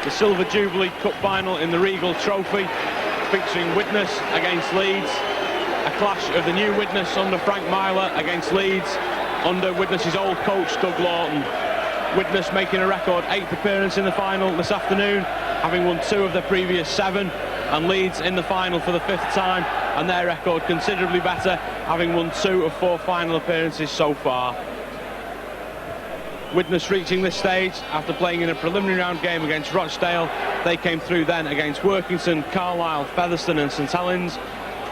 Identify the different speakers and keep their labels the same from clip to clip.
Speaker 1: the Silver Jubilee Cup final in the Regal Trophy, featuring Widnes against Leeds. A clash of the new Widnes under Frank Myler against Leeds under Widnes' old coach Doug Lawton. Widnes making a record 8th appearance in the final this afternoon, having won 2 of their previous 7, and Leeds in the final for the 5th time, and their record considerably better, having won 2 of 4 final appearances so far. Widnes reaching this stage after playing in a preliminary round game against Rochdale. They came through then against Workington, Carlisle, Featherstone and St Helens.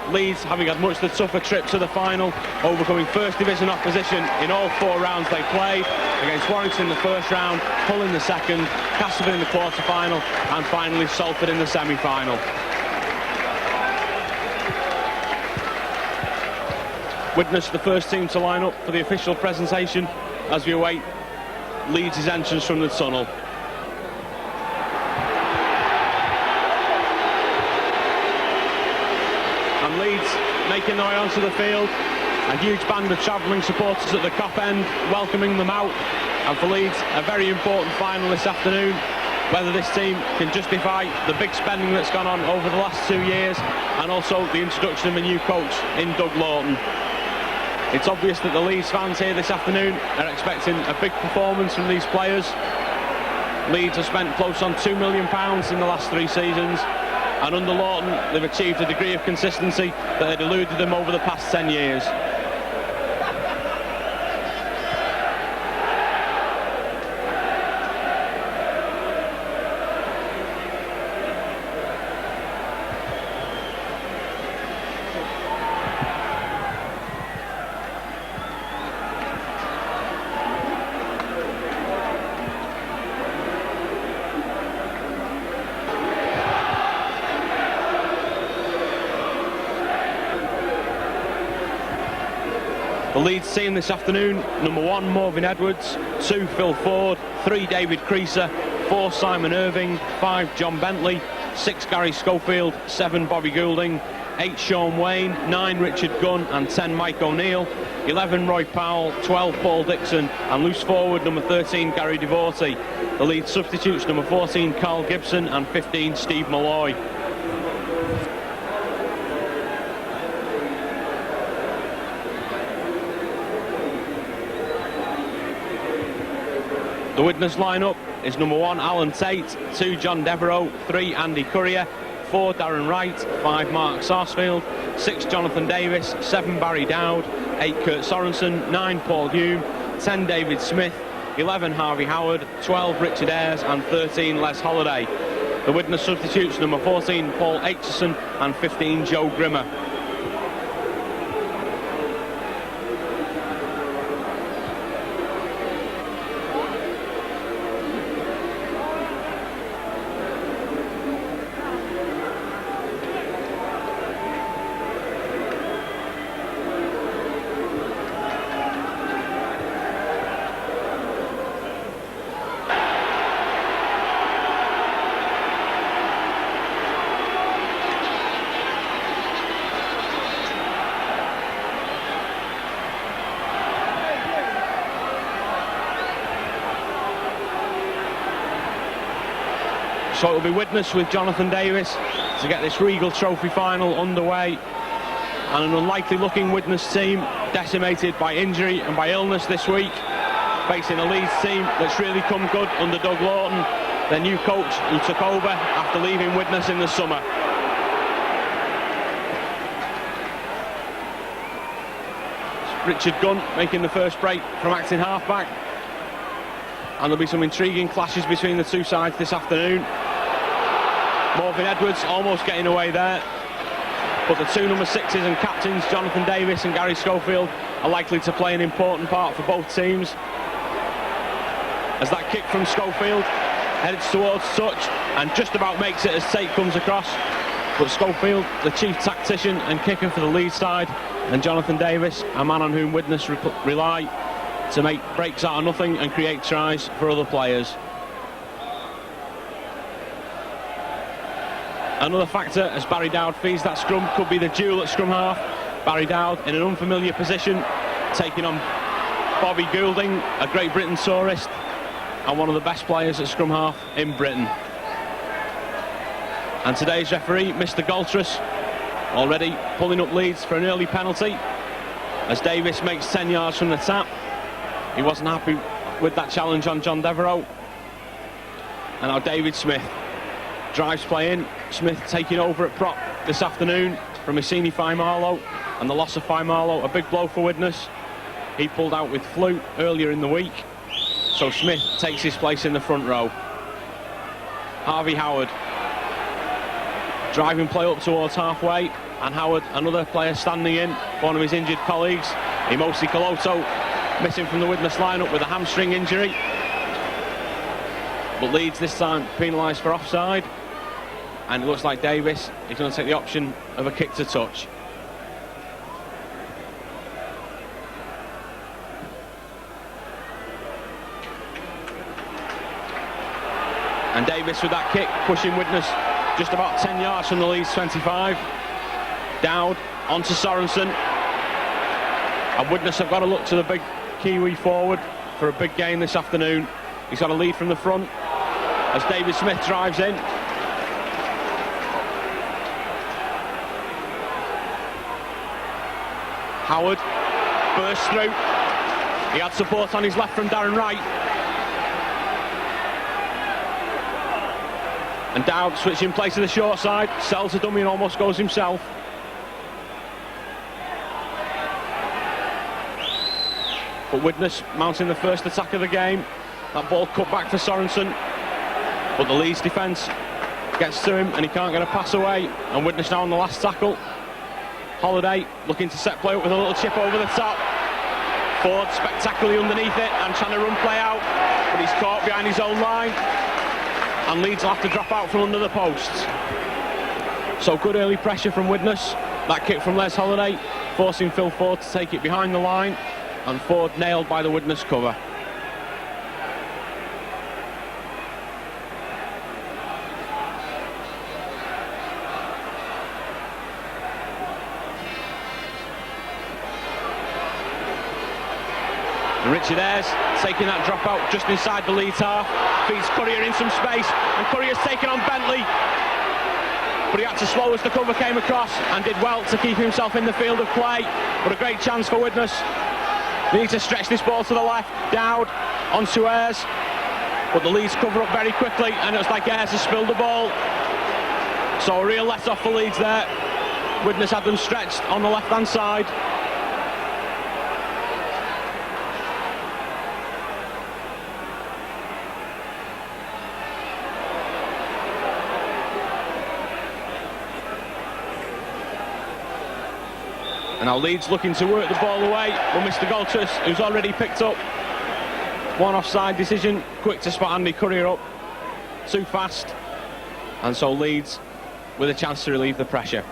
Speaker 1: Leeds having had much the tougher trip to the final, overcoming first division opposition in all 4 rounds they played, against Warrington in the first round, Hull in the second, Castleford in the quarter-final, and finally Salford in the semi-final. Widnes the first team to line up for the official presentation as we await Leeds' entrance from the tunnel. And Leeds making their way onto the field. A huge band of travelling supporters at the Kop end welcoming them out. And for Leeds, a very important final this afternoon. Whether this team can justify the big spending that's gone on over the last 2 years, and also the introduction of a new coach in Doug Lawton. It's obvious that the Leeds fans here this afternoon are expecting a big performance from these players. Leeds have spent close on £2 million in the last 3 seasons, and under Lawton they've achieved a degree of consistency that had eluded them over the past 10 years. The Leeds team this afternoon: number 1 Morvin Edwards, 2 Phil Ford, 3 David Creaser, 4 Simon Irving, 5 John Bentley, 6 Gary Schofield, 7 Bobby Goulding, 8 Sean Wayne, 9 Richard Gunn and 10 Mike O'Neill, 11 Roy Powell, 12 Paul Dixon, and loose forward number 13 Gary Devorty. The Leeds substitutes: number 14 Carl Gibson and 15 Steve Malloy. The Widnes line-up is number 1 Alan Tate, 2 John Devereux, 3 Andy Courier, 4 Darren Wright, 5 Mark Sarsfield, 6 Jonathan Davis, 7 Barry Dowd, 8 Kurt Sorensen, 9 Paul Hume, 10 David Smith, 11 Harvey Howard, 12 Richard Ayres and 13 Les Holliday. The Widnes substitutes: number 14 Paul Aitchison and 15 Joe Grimmer. So it'll be Widnes with Jonathan Davis to get this Regal Trophy final underway. And an unlikely looking Widnes team, decimated by injury and by illness this week, facing a Leeds team that's really come good under Doug Lawton, their new coach who took over after leaving Widnes in the summer. Richard Gunn making the first break from acting halfback. And there'll be some intriguing clashes between the two sides this afternoon. Morvin Edwards almost getting away there, but the 2 number 6s and captains, Jonathan Davis and Gary Schofield, are likely to play an important part for both teams. As that kick from Schofield heads towards touch and just about makes it as Tate comes across, but Schofield, the chief tactician and kicker for the Leeds side, and Jonathan Davis, a man on whom Widnes rely to make breaks out of nothing and create tries for other players. Another factor as Barry Dowd feeds that scrum could be the duel at scrum half. Barry Dowd in an unfamiliar position, taking on Bobby Goulding, a Great Britain tourist and one of the best players at scrum half in Britain. And today's referee, Mr. Galtrus, already pulling up Leeds for an early penalty as Davis makes 10 yards from the tap. He wasn't happy with that challenge on John Devereux. And now David Smith drives play in. Smith taking over at prop this afternoon from Issini Faimarlo, and the loss of Faimarlo, a big blow for Widnes. He pulled out with flu earlier in the week, so Smith takes his place in the front row. Harvey Howard driving play up towards halfway, and Howard, another player standing in, one of his injured colleagues, Imosi Koloto, missing from the Widnes lineup with a hamstring injury. But Leeds this time penalised for offside, and it looks like Davis is going to take the option of a kick to touch. And Davis with that kick, pushing Widnes just about 10 yards from the Leeds 25. Dowd onto Sorensen. And Widnes have got to look to the big Kiwi forward for a big game this afternoon. He's got a lead from the front as David Smith drives in. Howard bursts through. He had support on his left from Darren Wright. And Dowd switching place to the short side, sells a dummy and almost goes himself. But Widnes mounting the first attack of the game. That ball cut back for Sorensen, but the Leeds defence gets to him and he can't get a pass away. And Widnes now on the last tackle. Holiday looking to set play up with a little chip over the top. Ford spectacularly underneath it and trying to run play out, but he's caught behind his own line. And Leeds will have to drop out from under the posts. So good early pressure from Widnes. That kick from Les Holiday, forcing Phil Ford to take it behind the line, and Ford nailed by the Widnes cover. And Richard Ayres taking that drop out just inside the Leeds half, feeds Courier in some space, and Courier's taken on Bentley, but he had to slow as the cover came across and did well to keep himself in the field of play. But a great chance for Widnes. They need to stretch this ball to the left. Dowd onto Ayres, but the Leeds cover up very quickly, and it was like Ayres has spilled the ball. So a real let off for Leeds there. Widnes had them stretched on the left hand side. And now Leeds looking to work the ball away, but Mr. Galtrus, who's already picked up one offside decision, quick to spot Andy Courier up, too fast, and so Leeds with a chance to relieve the pressure.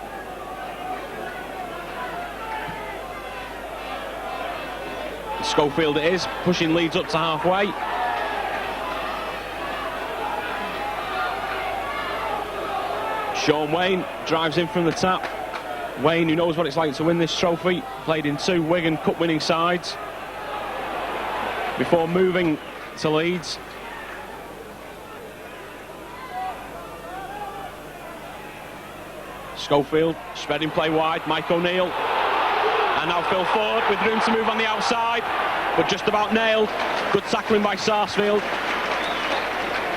Speaker 1: Schofield it is, pushing Leeds up to halfway. Sean Wayne drives in from the tap. Wayne, who knows what it's like to win this trophy, played in 2 Wigan Cup winning sides before moving to Leeds. Schofield spreading play wide, Mike O'Neill, and now Phil Ford with room to move on the outside, but just about nailed. Good tackling by Sarsfield.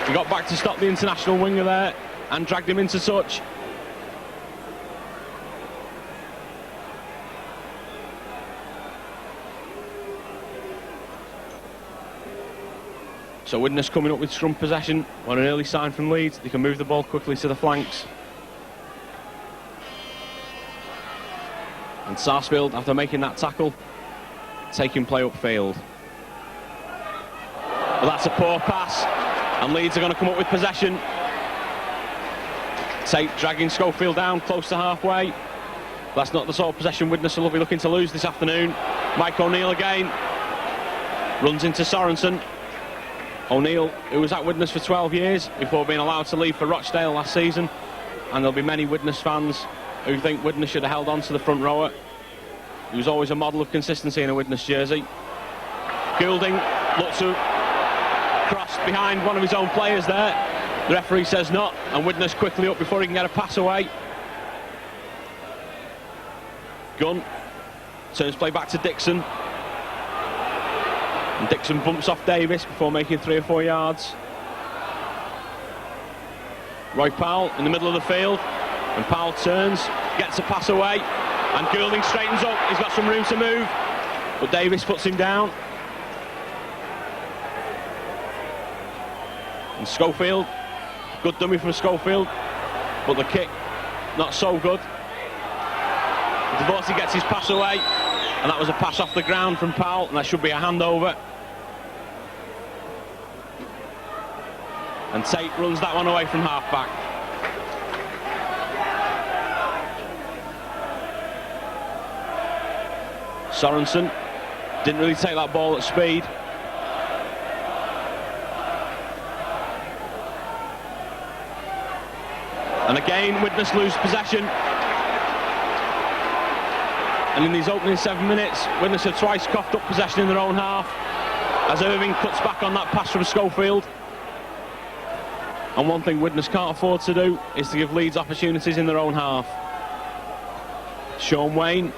Speaker 1: He got back to stop the international winger there and dragged him into touch. So Widnes coming up with scrum possession on an early sign from Leeds. They can move the ball quickly to the flanks. And Sarsfield, after making that tackle, taking play upfield. But that's a poor pass, and Leeds are going to come up with possession. Dragging Schofield down close to halfway. That's not the sort of possession Widnes will be looking to lose this afternoon. Mike O'Neill again. Runs into Sorensen. O'Neill, who was at Widnes for 12 years before being allowed to leave for Rochdale last season, and there'll be many Widnes fans who think Widnes should have held on to the front rower. He was always a model of consistency in a Widnes jersey. Goulding looks to cross behind one of his own players there, The referee says not, and Widnes quickly up before he can get a pass away. Gunn turns play back to Dixon. And Dixon bumps off Davis before making 3 or 4 yards. Roy Powell in the middle of the field, and Powell turns, gets a pass away, and Goulding straightens up. He's got some room to move, but Davis puts him down. And Schofield, good dummy from Schofield, but the kick not so good. Divorcey gets his pass away, and that was a pass off the ground from Powell, and that should be a handover. And Tate runs that one away from half-back. Sorensen didn't really take that ball at speed. And again, Widnes lose possession. And in these opening 7 minutes, Widnes have twice coughed up possession in their own half, as Irving cuts back on that pass from Schofield. And one thing Widnes can't afford to do is to give Leeds opportunities in their own half. Sean Wayne,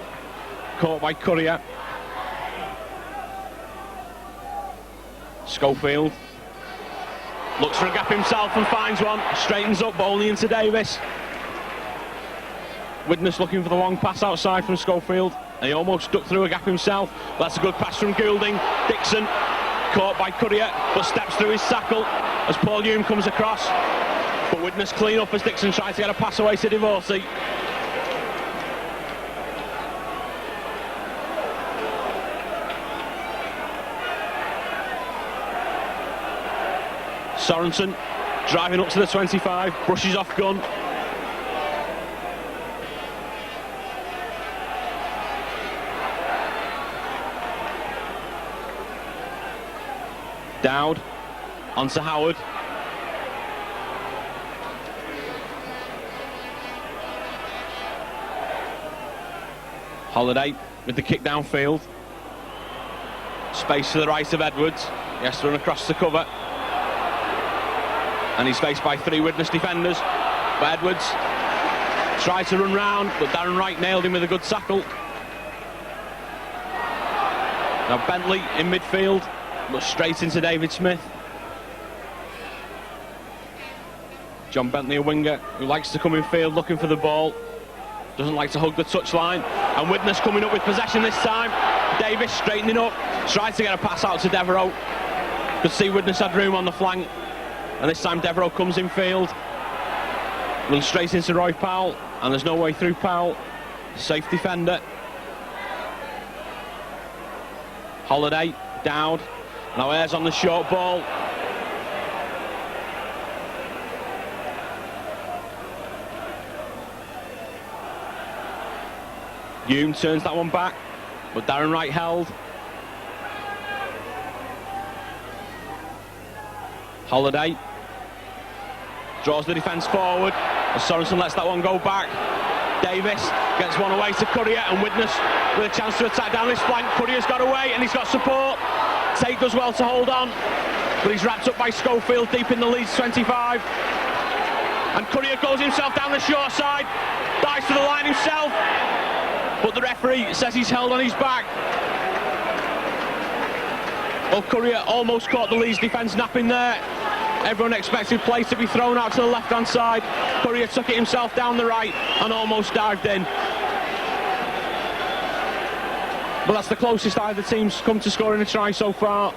Speaker 1: caught by Courier. Schofield looks for a gap himself and finds one, straightens up, bowling into Davis. Widnes looking for the long pass outside from Schofield, and he almost ducked through a gap himself. That's a good pass from Goulding. Dixon caught by Courier, but steps through his tackle as Paul Hume comes across. But Widnes clean up as Dixon tries to get a pass away to Divorcey. Sorensen driving up to the 25, brushes off Gunn. Dowd onto Howard. Holiday with the kick downfield. Space to the right of Edwards. He has to run across the cover. And he's faced by 3 Widnes defenders. But Edwards tried to run round, but Darren Wright nailed him with a good tackle. Now Bentley in midfield, but straight into David Smith. John Bentley, a winger who likes to come in field looking for the ball, doesn't like to hug the touchline. And Widnes coming up with possession this time. Davis straightening up, tries to get a pass out to Devereux. Could see Widnes had room on the flank, and this time Devereux comes in field, runs straight into Roy Powell, and there's no way through Powell. Safe defender. Holiday, Dowd. Now Ayres on the short ball. Hume turns that one back, but Darren Wright held. Holiday draws the defence forward as Sorensen lets that one go back. Davis gets one away to Courier, and Widnes with a chance to attack down this flank. Courier's got away and he's got support. Tate does well to hold on, but he's wrapped up by Schofield deep in the Leeds 25. And Courier goes himself down the short side, dives to the line himself, but the referee says he's held on his back. Well, Courier almost caught the Leeds defence napping there. Everyone expected play to be thrown out to the left-hand side. Courier took it himself down the right and almost dived in. But that's the closest either team's come to scoring a try so far.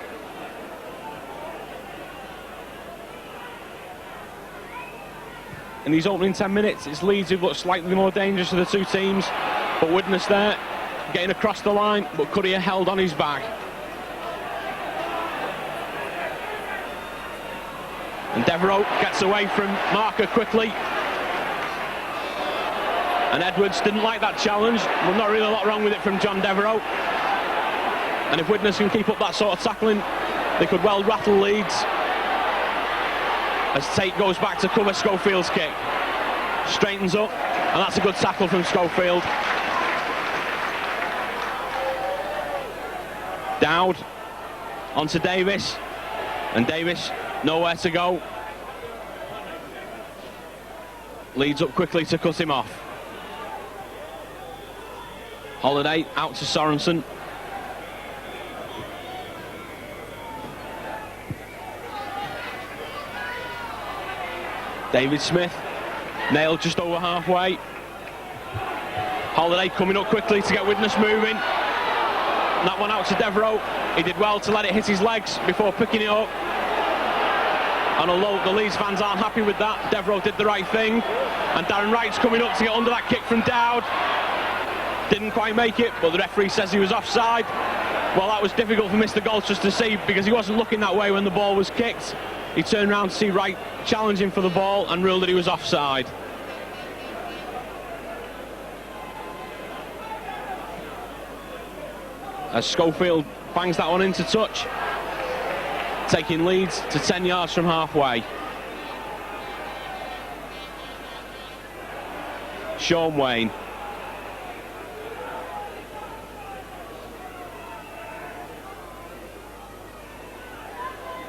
Speaker 1: In these opening 10 minutes, it's Leeds who've looked slightly more dangerous to the two teams. But Widnes there, getting across the line, but Courier held on his back. And Devereux gets away from Marker quickly. And Edwards didn't like that challenge. Well, not really a lot wrong with it from John Devereux. And if Widnes can keep up that sort of tackling, they could well rattle Leeds. As Tate goes back to cover Schofield's kick. Straightens up, and that's a good tackle from Schofield. Dowd onto Davis, and Davis nowhere to go. Leeds up quickly to cut him off. Holiday out to Sorensen. David Smith nailed just over halfway. Holiday coming up quickly to get Widnes moving. And that one out to Devereux. He did well to let it hit his legs before picking it up. And although the Leeds fans aren't happy with that, Devereux did the right thing. And Darren Wright's coming up to get under that kick from Dowd. Didn't quite make it, but the referee says he was offside. Well, that was difficult for Mr. Golchus to see because he wasn't looking that way when the ball was kicked. He turned around to see Wright challenging for the ball and ruled that he was offside. As Schofield bangs that one into touch, taking Leeds to 10 yards from halfway. Sean Wayne.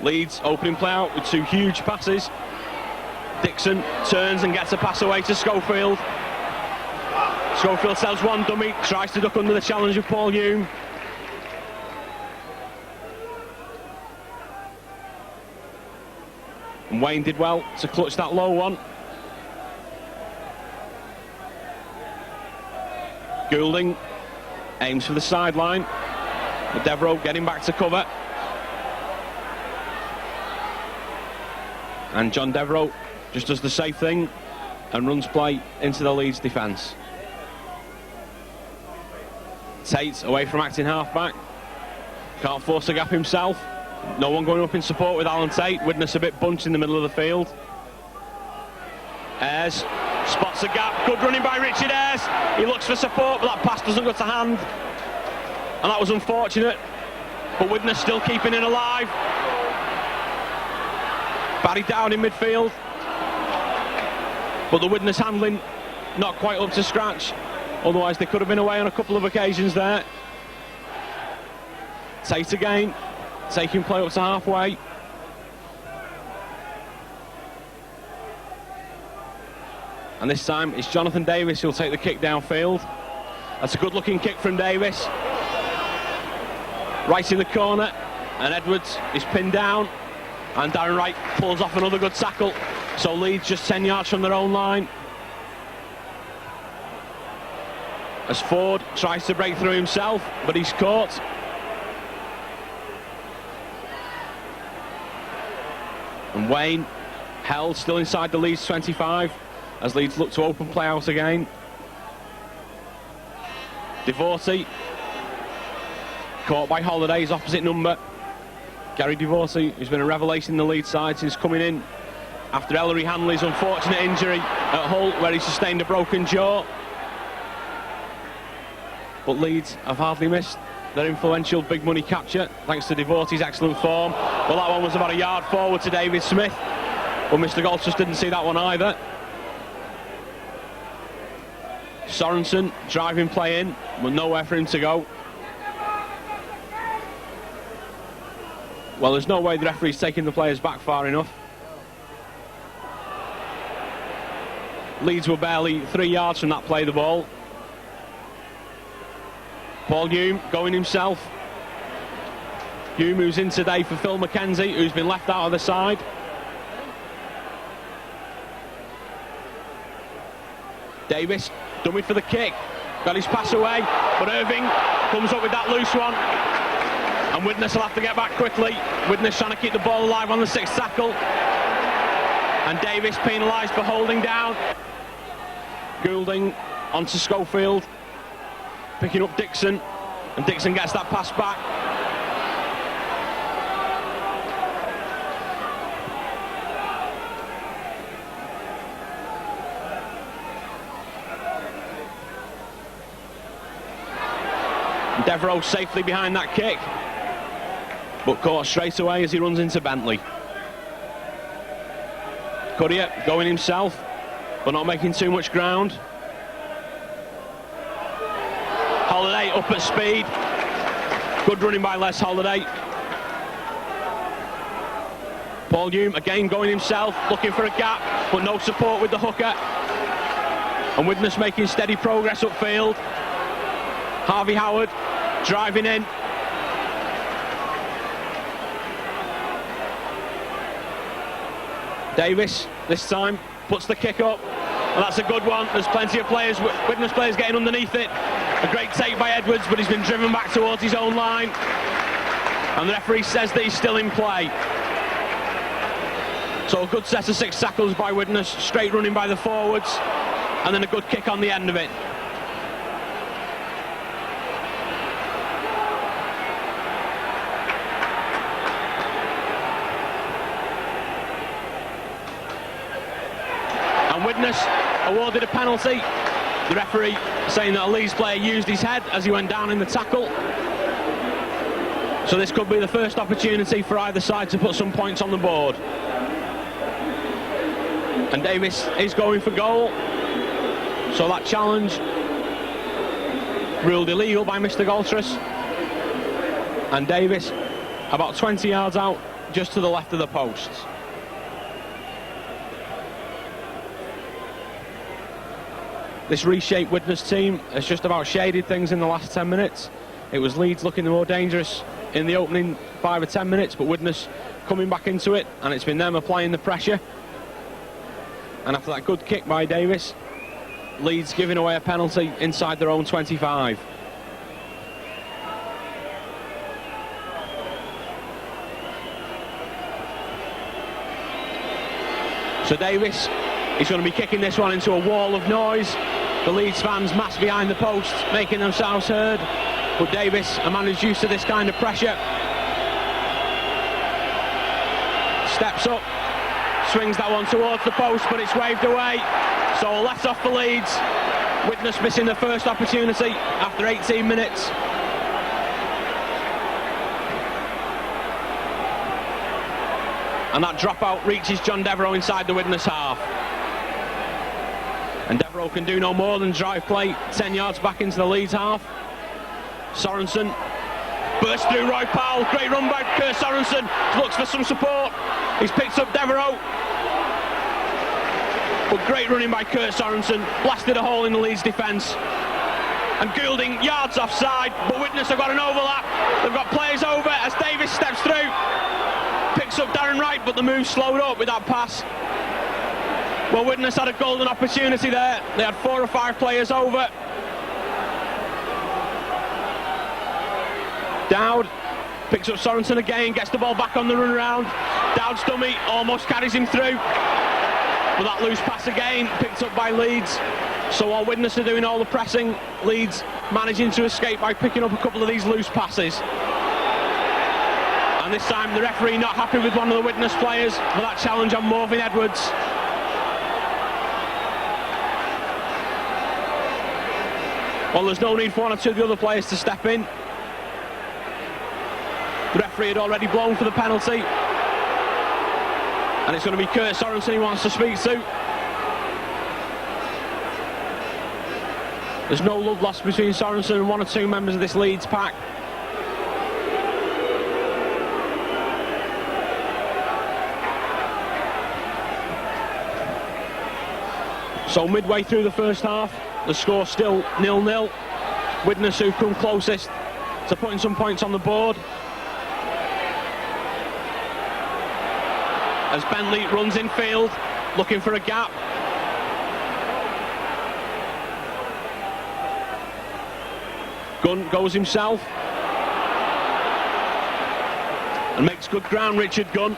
Speaker 1: Leeds opening play out with two huge passes. Dixon turns and gets a pass away to Schofield. Schofield sells one dummy, tries to duck under the challenge of Paul Hume. And Wayne did well to clutch that low one. Goulding aims for the sideline, but Devereux getting back to cover. And John Devereux just does the safe thing and runs play into the Leeds defence. Tate away from acting half-back. Can't force a gap himself. No one going up in support with Alan Tate. Widnes a bit bunched in the middle of the field. Ayres spots a gap. Good running by Richard Ayres. He looks for support, but that pass doesn't go to hand. And that was unfortunate. But Widnes still keeping it alive. Barry down in midfield, but the Widnes handling not quite up to scratch, otherwise they could have been away on a couple of occasions there. Tate again, taking play up to halfway. And this time it's Jonathan Davis who'll take the kick downfield. That's a good looking kick from Davis. Right in the corner, and Edwards is pinned down. And Darren Wright pulls off another good tackle. So Leeds just 10 yards from their own line. As Ford tries to break through himself, but he's caught. And Wayne held still inside the Leeds 25 as Leeds look to open play out again. Devorty caught by Holiday's opposite number. Gary Devorty, who's been a revelation in the Leeds side since coming in after Ellery Hanley's unfortunate injury at Hull, where he sustained a broken jaw. But Leeds have hardly missed their influential big money capture thanks to Devorty's excellent form. Well, that one was about a yard forward to David Smith, but Mr. Golchus didn't see that one either. Sorensen driving play in, but nowhere for him to go. Well, there's no way the referee's taking the players back far enough. Leeds were barely 3 yards from that play the ball. Paul Hume going himself. Hume moves in today for Phil McKenzie, who's been left out of the side. Davis, dummy for the kick. Got his pass away, but Irving comes up with that loose one. And Widnes will have to get back quickly. Widnes trying to keep the ball alive on the sixth tackle. And Davis penalised for holding down. Goulding onto Schofield. Picking up Dixon. And Dixon gets that pass back. And Devereux safely behind that kick, but caught straight away as he runs into Bentley. Courier going himself, but not making too much ground. Holiday up at speed. Good running by Les Holiday. Paul Hume again going himself, looking for a gap, but no support with the hooker. And Widnes making steady progress upfield. Harvey Howard driving in. Davis this time puts the kick up, and that's a good one. There's plenty of players, Widnes players getting underneath it. A great take by Edwards, but he's been driven back towards his own line, and the referee says that he's still in play. So a good set of 6 tackles by Widnes, straight running by the forwards, and then a good kick on the end of it. And Widnes awarded a penalty. The referee saying that a Leeds player used his head as he went down in the tackle. So this could be the first opportunity for either side to put some points on the board. And Davis is going for goal. So that challenge ruled illegal by Mr. Galtras. And Davis about 20 yards out, just to the left of the posts. This reshaped Widnes team has just about shaded things in the last 10 minutes. It was Leeds looking the more dangerous in the opening 5 or 10 minutes, but Widnes coming back into it, and it's been them applying the pressure. And after that good kick by Davis, Leeds giving away a penalty inside their own 25. So Davis, he's going to be kicking this one into a wall of noise. The Leeds fans mass behind the posts, making themselves heard. But Davis, a man who's used to this kind of pressure, steps up, swings that one towards the post, but it's waved away. So a let off for Leeds. Widnes missing the first opportunity after 18 minutes. And that dropout reaches John Devereux inside the Widnes half. And Devereux can do no more than drive play 10 yards back into the Leeds half. Sorensen bursts through Roy Powell. Great run by Kurt Sorensen. Looks for some support. He's picked up Devereux. But great running by Kurt Sorensen. Blasted a hole in the Leeds defence. And Goulding yards offside. But Widnes have got an overlap. They've got players over as Davis steps through. Picks up Darren Wright, but the move slowed up with that pass. Well, Widnes had a golden opportunity there. They had 4 or 5 players over. Dowd picks up Sorensen again, gets the ball back on the run around. Dowd's dummy almost carries him through. But that loose pass again, picked up by Leeds. So while Widnes are doing all the pressing, Leeds managing to escape by picking up a couple of these loose passes. And this time the referee not happy with one of the Widnes players for that challenge on Morvin Edwards. Well, there's no need for 1 or 2 of the other players to step in. The referee had already blown for the penalty. And it's going to be Kurt Sorensen he wants to speak to. There's no love lost between Sorensen and 1 or 2 members of this Leeds pack. So midway through the first half, the score still 0-0. Widnes who've come closest to putting some points on the board. As Bentley runs in field, looking for a gap. Gunn goes himself. And makes good ground, Richard Gunn.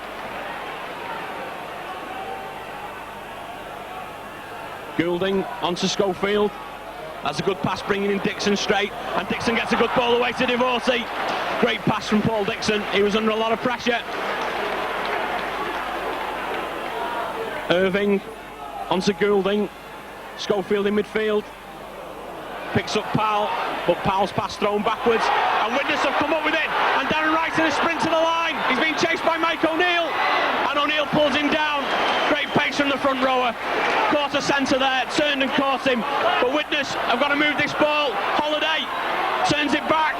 Speaker 1: Goulding onto Schofield. That's a good pass, bringing in Dixon straight, and Dixon gets a good ball away to Divorcey. Great pass from Paul Dixon. He was under a lot of pressure. Irving onto Goulding. Schofield in midfield. Picks up Powell, but Powell's pass thrown backwards. And Widnes have come up with it. And Darren Wright in a sprint to the line. He's being chased by Mike O'Neill. And O'Neill pulls him down. Great pace from the front rower. Caught a centre there, turned and caught him. But Widnes have got to move this ball. Holiday turns it back.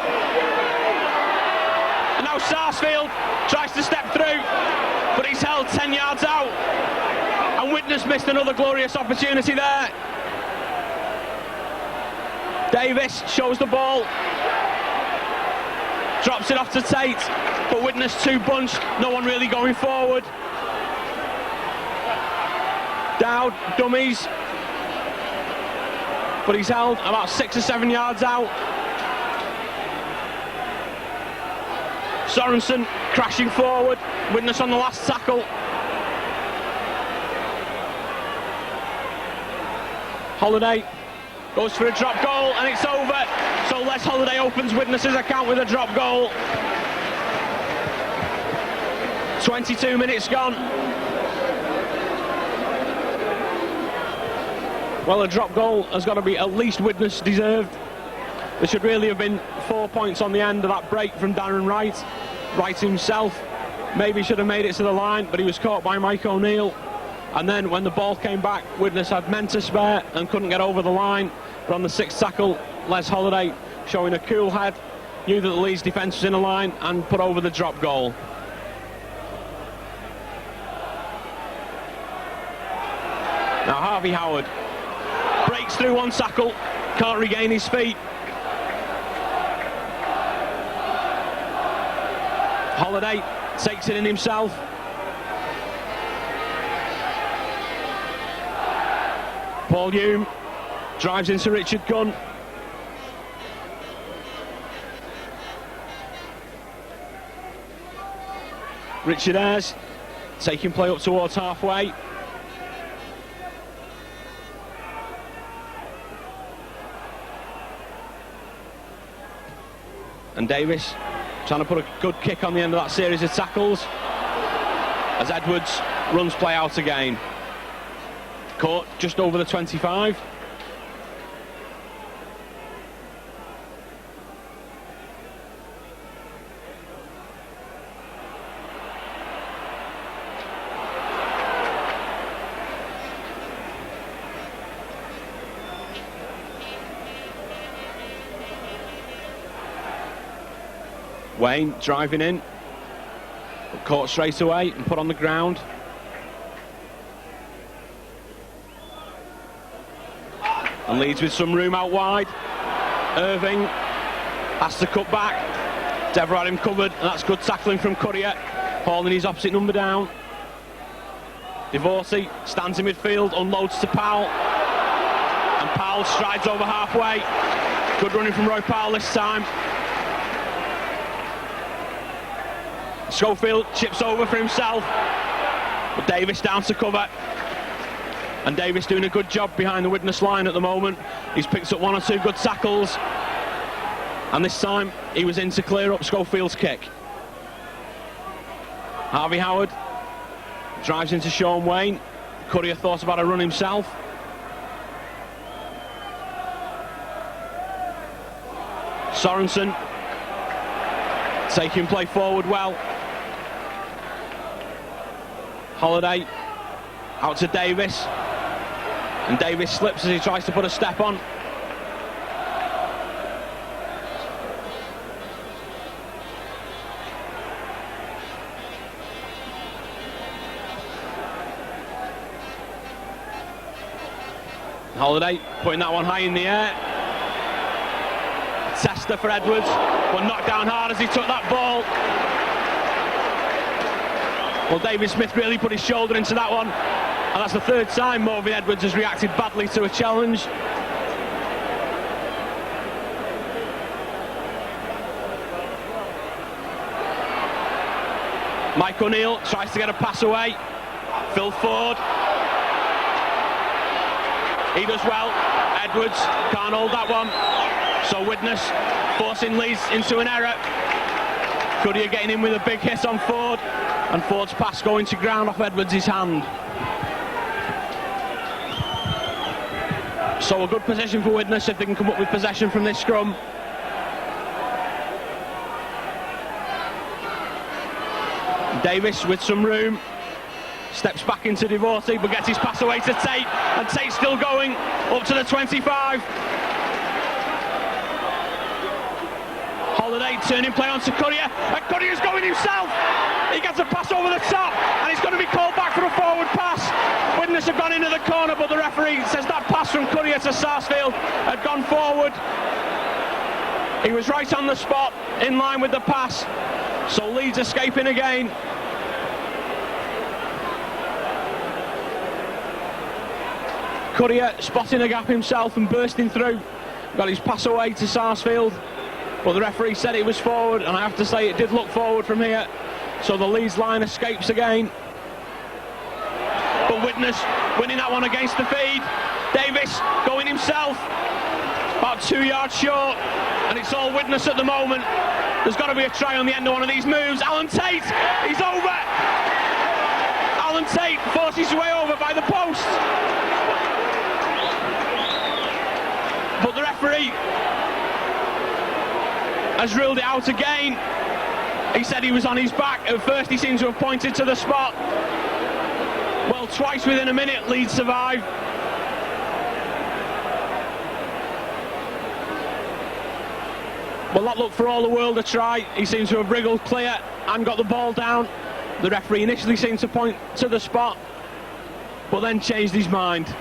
Speaker 1: And now Sarsfield tries to step through. but he's held 10 yards out, and Widnes missed another glorious opportunity there. Davis shows the ball, drops it off to Tate, but Widnes too bunched, no one really going forward. Dowd dummies, but he's held about 6 or 7 yards out. Sorensen crashing forward, Widnes on the last tackle. Holiday goes for a drop goal and it's over. So Les Holiday opens Widnes' account with a drop goal. 22 minutes gone. Well, a drop goal has got to be at least Widnes deserved. There should really have been 4 points on the end of that break from Darren Wright. Wright himself maybe should have made it to the line, but he was caught by Mike O'Neill. And then when the ball came back, Widnes had men to spare and couldn't get over the line. But on the 6th tackle, Les Holiday, showing a cool head, knew that the Leeds defence was in a line and put over the drop goal. Now Harvey Howard breaks through one tackle, can't regain his feet. Holiday takes it in himself. Paul Hume drives into Richard Gunn. Richard Ayres taking play up towards halfway. And Davis trying to put a good kick on the end of that series of tackles as Edwards runs play out again. Caught just over the 25. Wayne driving in, but caught straight away and put on the ground. And Leeds with some room out wide. Irving has to cut back. Dever had him covered, and that's good tackling from Courier, hauling his opposite number down. Divorcey stands in midfield, unloads to Powell, and Powell strides over halfway. Good running from Roy Powell this time. Schofield chips over for himself, but Davis down to cover. And Davis doing a good job behind the Widnes line at the moment. He's picked up 1 or 2 good tackles, and this time he was in to clear up Schofield's kick. Harvey Howard drives into Sean Wayne. Courier thought about a run himself. Sorensen taking play forward well. Holiday out to Davis, and Davis slips as he tries to put a step on. Holiday putting that one high in the air. Tester for Edwards, but knocked down hard as he took that ball. Well, David Smith really put his shoulder into that one, and that's the 3rd time Morvin Edwards has reacted badly to a challenge. Mike O'Neill tries to get a pass away. Phil Ford, he does well. Edwards can't hold that one, so Widnes forcing Leeds into an error. Courier getting in with a big hit on Ford, and Ford's pass going to ground off Edwards' hand. So a good position for Widnes if they can come up with possession from this scrum. Davis with some room, steps back into Divorcey, but gets his pass away to Tate, and Tate's still going up to the 25. Holiday turning play on to Courier, and Courier's going himself. He gets a pass over the top, and it's going to be called back for a forward pass. Widnes have gone into the corner, but the referee says that pass from Courier to Sarsfield had gone forward. He was right on the spot, in line with the pass, so Leeds escaping again. Courier spotting a gap himself and bursting through. Got his pass away to Sarsfield, but the referee said it was forward, and I have to say it did look forward from here. So the Leeds line escapes again. But Widnes winning that one against the feed. Davis going himself, about 2 yards short, and it's all Widnes at the moment. There's got to be a try on the end of one of these moves. Alan Tate, he's over. Alan Tate forces his way over by the post. But the referee has ruled it out again. He said he was on his back. At first he seems to have pointed to the spot. Well, twice within a minute, Leeds survive. Well, that looked for all the world a try. He seems to have wriggled clear and got the ball down. The referee initially seemed to point to the spot, but then changed his mind.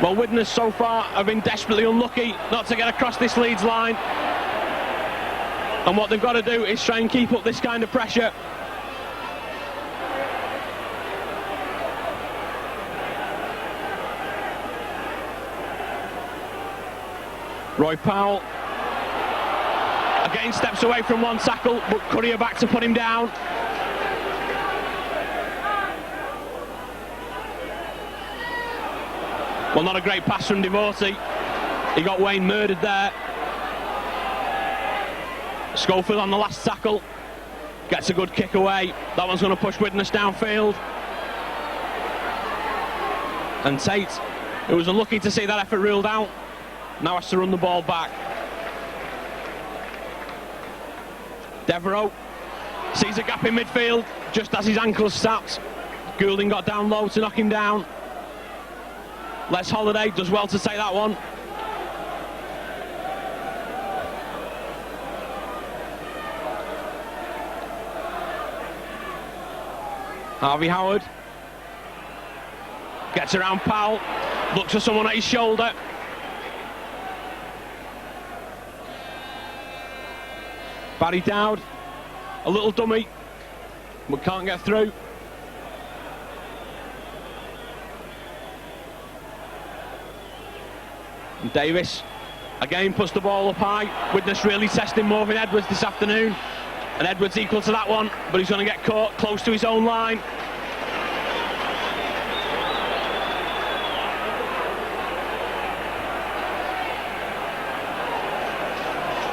Speaker 1: Well, Widnes so far have been desperately unlucky not to get across this Leeds line. And what they've got to do is try and keep up this kind of pressure. Roy Powell again steps away from one tackle, but Courier back to put him down. Well, not a great pass from Devotee. He got Wayne murdered there. Schofield on the last tackle. Gets a good kick away. That one's going to push Widnes downfield. And Tate, who was unlucky to see that effort ruled out, now has to run the ball back. Devereux sees a gap in midfield just as his ankle's snapped. Goulding got down low to knock him down. Les Holiday does well to take that one. Harvey Howard gets around Powell, looks for someone at his shoulder. Barry Dowd, a little dummy, but can't get through. And Davis again puts the ball up high. Widnes really testing Morgan Edwards this afternoon, and Edwards equal to that one, but he's going to get caught close to his own line.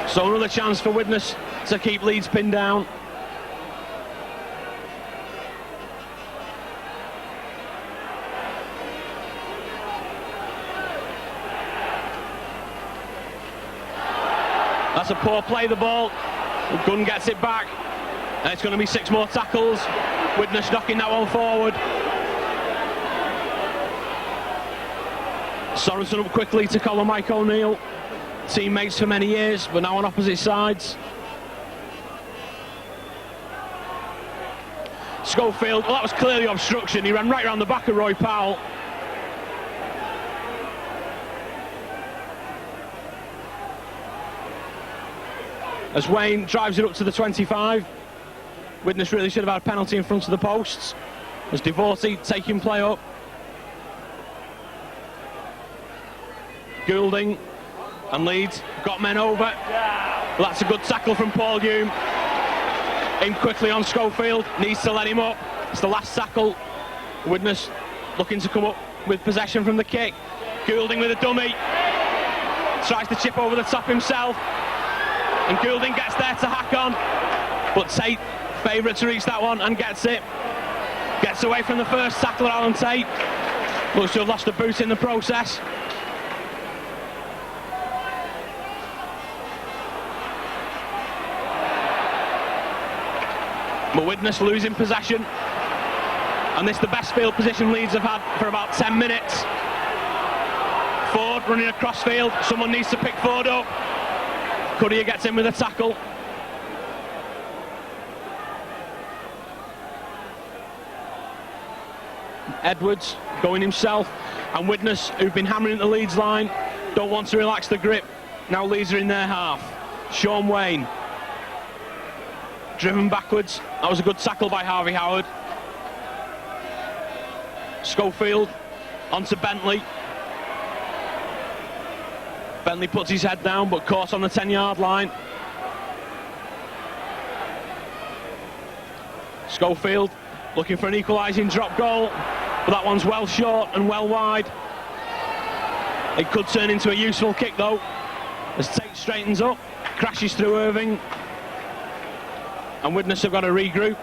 Speaker 1: So another chance for Widnes to keep Leeds pinned down. That's a poor play, the ball. Gunn gets it back, and it's going to be 6 more tackles. Widnes knocking that one forward. Sorensen up quickly to cover Mike O'Neill. Teammates for many years, but now on opposite sides. Schofield, well, that was clearly obstruction. He ran right around the back of Roy Powell. As Wayne drives it up to the 25. Widnes really should have had a penalty in front of the posts. As Devotee taking play up. Goulding and Leeds got men over. Well, that's a good tackle from Paul Hume. In quickly on Schofield, needs to let him up. It's the last tackle. Widnes looking to come up with possession from the kick. Goulding with a dummy. Tries to chip over the top himself. And Goulding gets there to hack on. But Tate, favourite to reach that one, and gets it. Gets away from the first tackler, Alan Tate. Looks to have lost a boot in the process. But Widnes losing possession, and this is the best field position Leeds have had for about 10 minutes. Ford running across field. Someone needs to pick Ford up. Courier gets in with a tackle. Edwards going himself, and Widnes, who've been hammering at the Leeds line, don't want to relax the grip. Now Leeds are in their half. Sean Wayne driven backwards. That was a good tackle by Harvey Howard. Schofield onto Bentley. Bentley puts his head down, but caught on the 10-yard line. Schofield looking for an equalising drop goal, but that one's well short and well wide. It could turn into a useful kick though, as Tate straightens up, crashes through Irving, and Widnes have got to regroup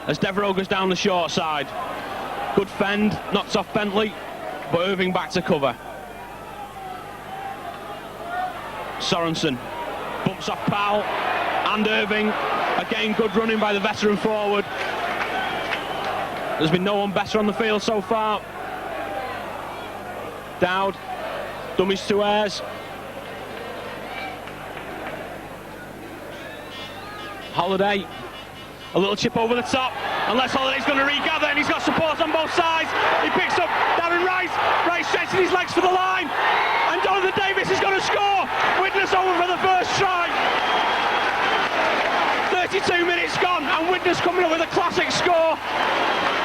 Speaker 1: as Devereux goes down the short side. Good fend, knocks off Bentley, but Irving back to cover. Sorensen bumps off Powell and Irving. Again, good running by the veteran forward. There's been no one better on the field so far. Dowd, dummies to Ayres. Holiday, a little chip over the top, unless Holiday's going to regather, and he's got support on both sides. He picks up Darren Wright. Wright stretching his legs for the line, and Jonathan Davis is going to score. Widnes over for the first try. 32 minutes gone, and Widnes coming up with a classic score.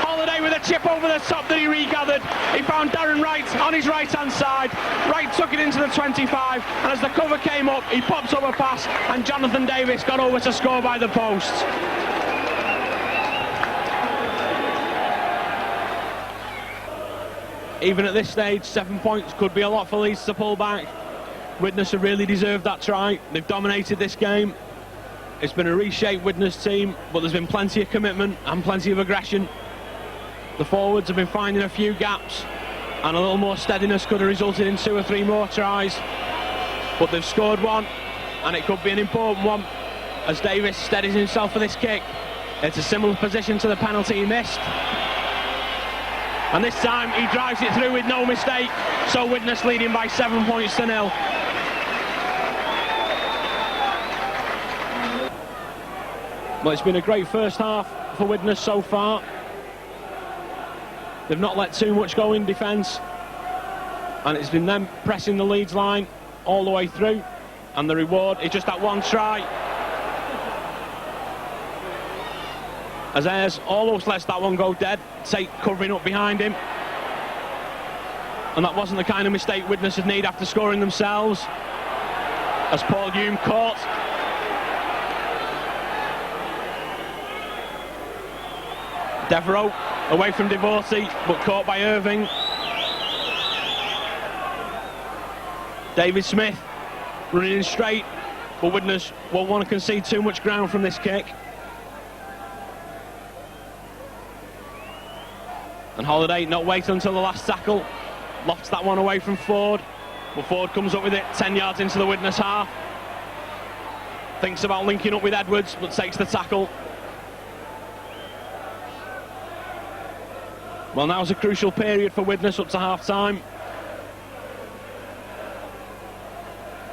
Speaker 1: Holiday with a chip over the top that he regathered. He found Darren Wright on his right hand side. Wright took it into the 25, and as the cover came up, he popped up a pass, and Jonathan Davis got over to score by the post. Even at this stage, 7 points could be a lot for Leeds to pull back. Widnes have really deserved that try. They've dominated this game. It's been a reshaped Widnes team, but there's been plenty of commitment and plenty of aggression. The forwards have been finding a few gaps, and a little more steadiness could have resulted in 2 or 3 more tries. But they've scored one, and it could be an important one, as Davis steadies himself for this kick. It's a similar position to the penalty he missed. And this time he drives it through with no mistake, so Widnes leading by 7 points to 0. Well, it's been a great first half for Widnes so far. They've not let too much go in defence, and it's been them pressing the Leeds line all the way through, and the reward is just that one try. As Ayres almost lets that one go dead, Tate covering up behind him, and that wasn't the kind of mistake Widnes would need after scoring themselves, as Paul Hume caught. Devereux away from Devotee, but caught by Irving. David Smith running in straight, but Widnes won't want to concede too much ground from this kick. And Holiday not waiting until the last tackle, lofts that one away from Ford, but Ford comes up with it 10 yards into the Widnes half. Thinks about linking up with Edwards, but takes the tackle. Well, now's a crucial period for Widnes up to half-time.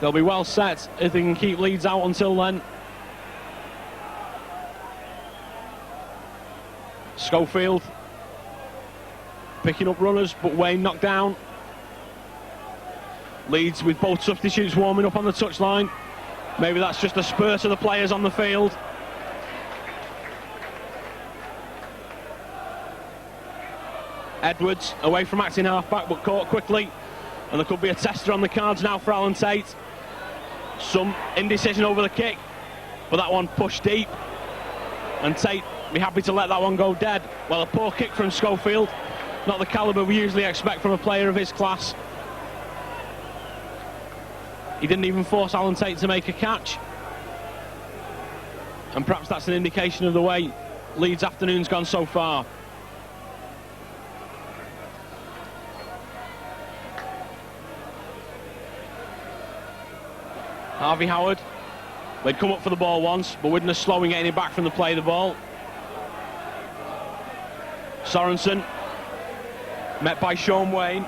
Speaker 1: They'll be well set if they can keep Leeds out until then. Schofield picking up runners, but Wayne knocked down. Leeds with both substitutes warming up on the touchline. Maybe that's just a spur to the players on the field. Edwards away from acting half-back, but caught quickly, and there could be a tester on the cards now for Alan Tate. Some indecision over the kick, but that one pushed deep, and Tate be happy to let that one go dead. Well, a poor kick from Schofield, not the calibre we usually expect from a player of his class. He didn't even force Alan Tate to make a catch, and perhaps that's an indication of the way Leeds' afternoon's gone so far. Harvey Howard, they'd come up for the ball once, but Widnes slowing getting it back from the play of the ball. Sorensen met by Sean Wayne.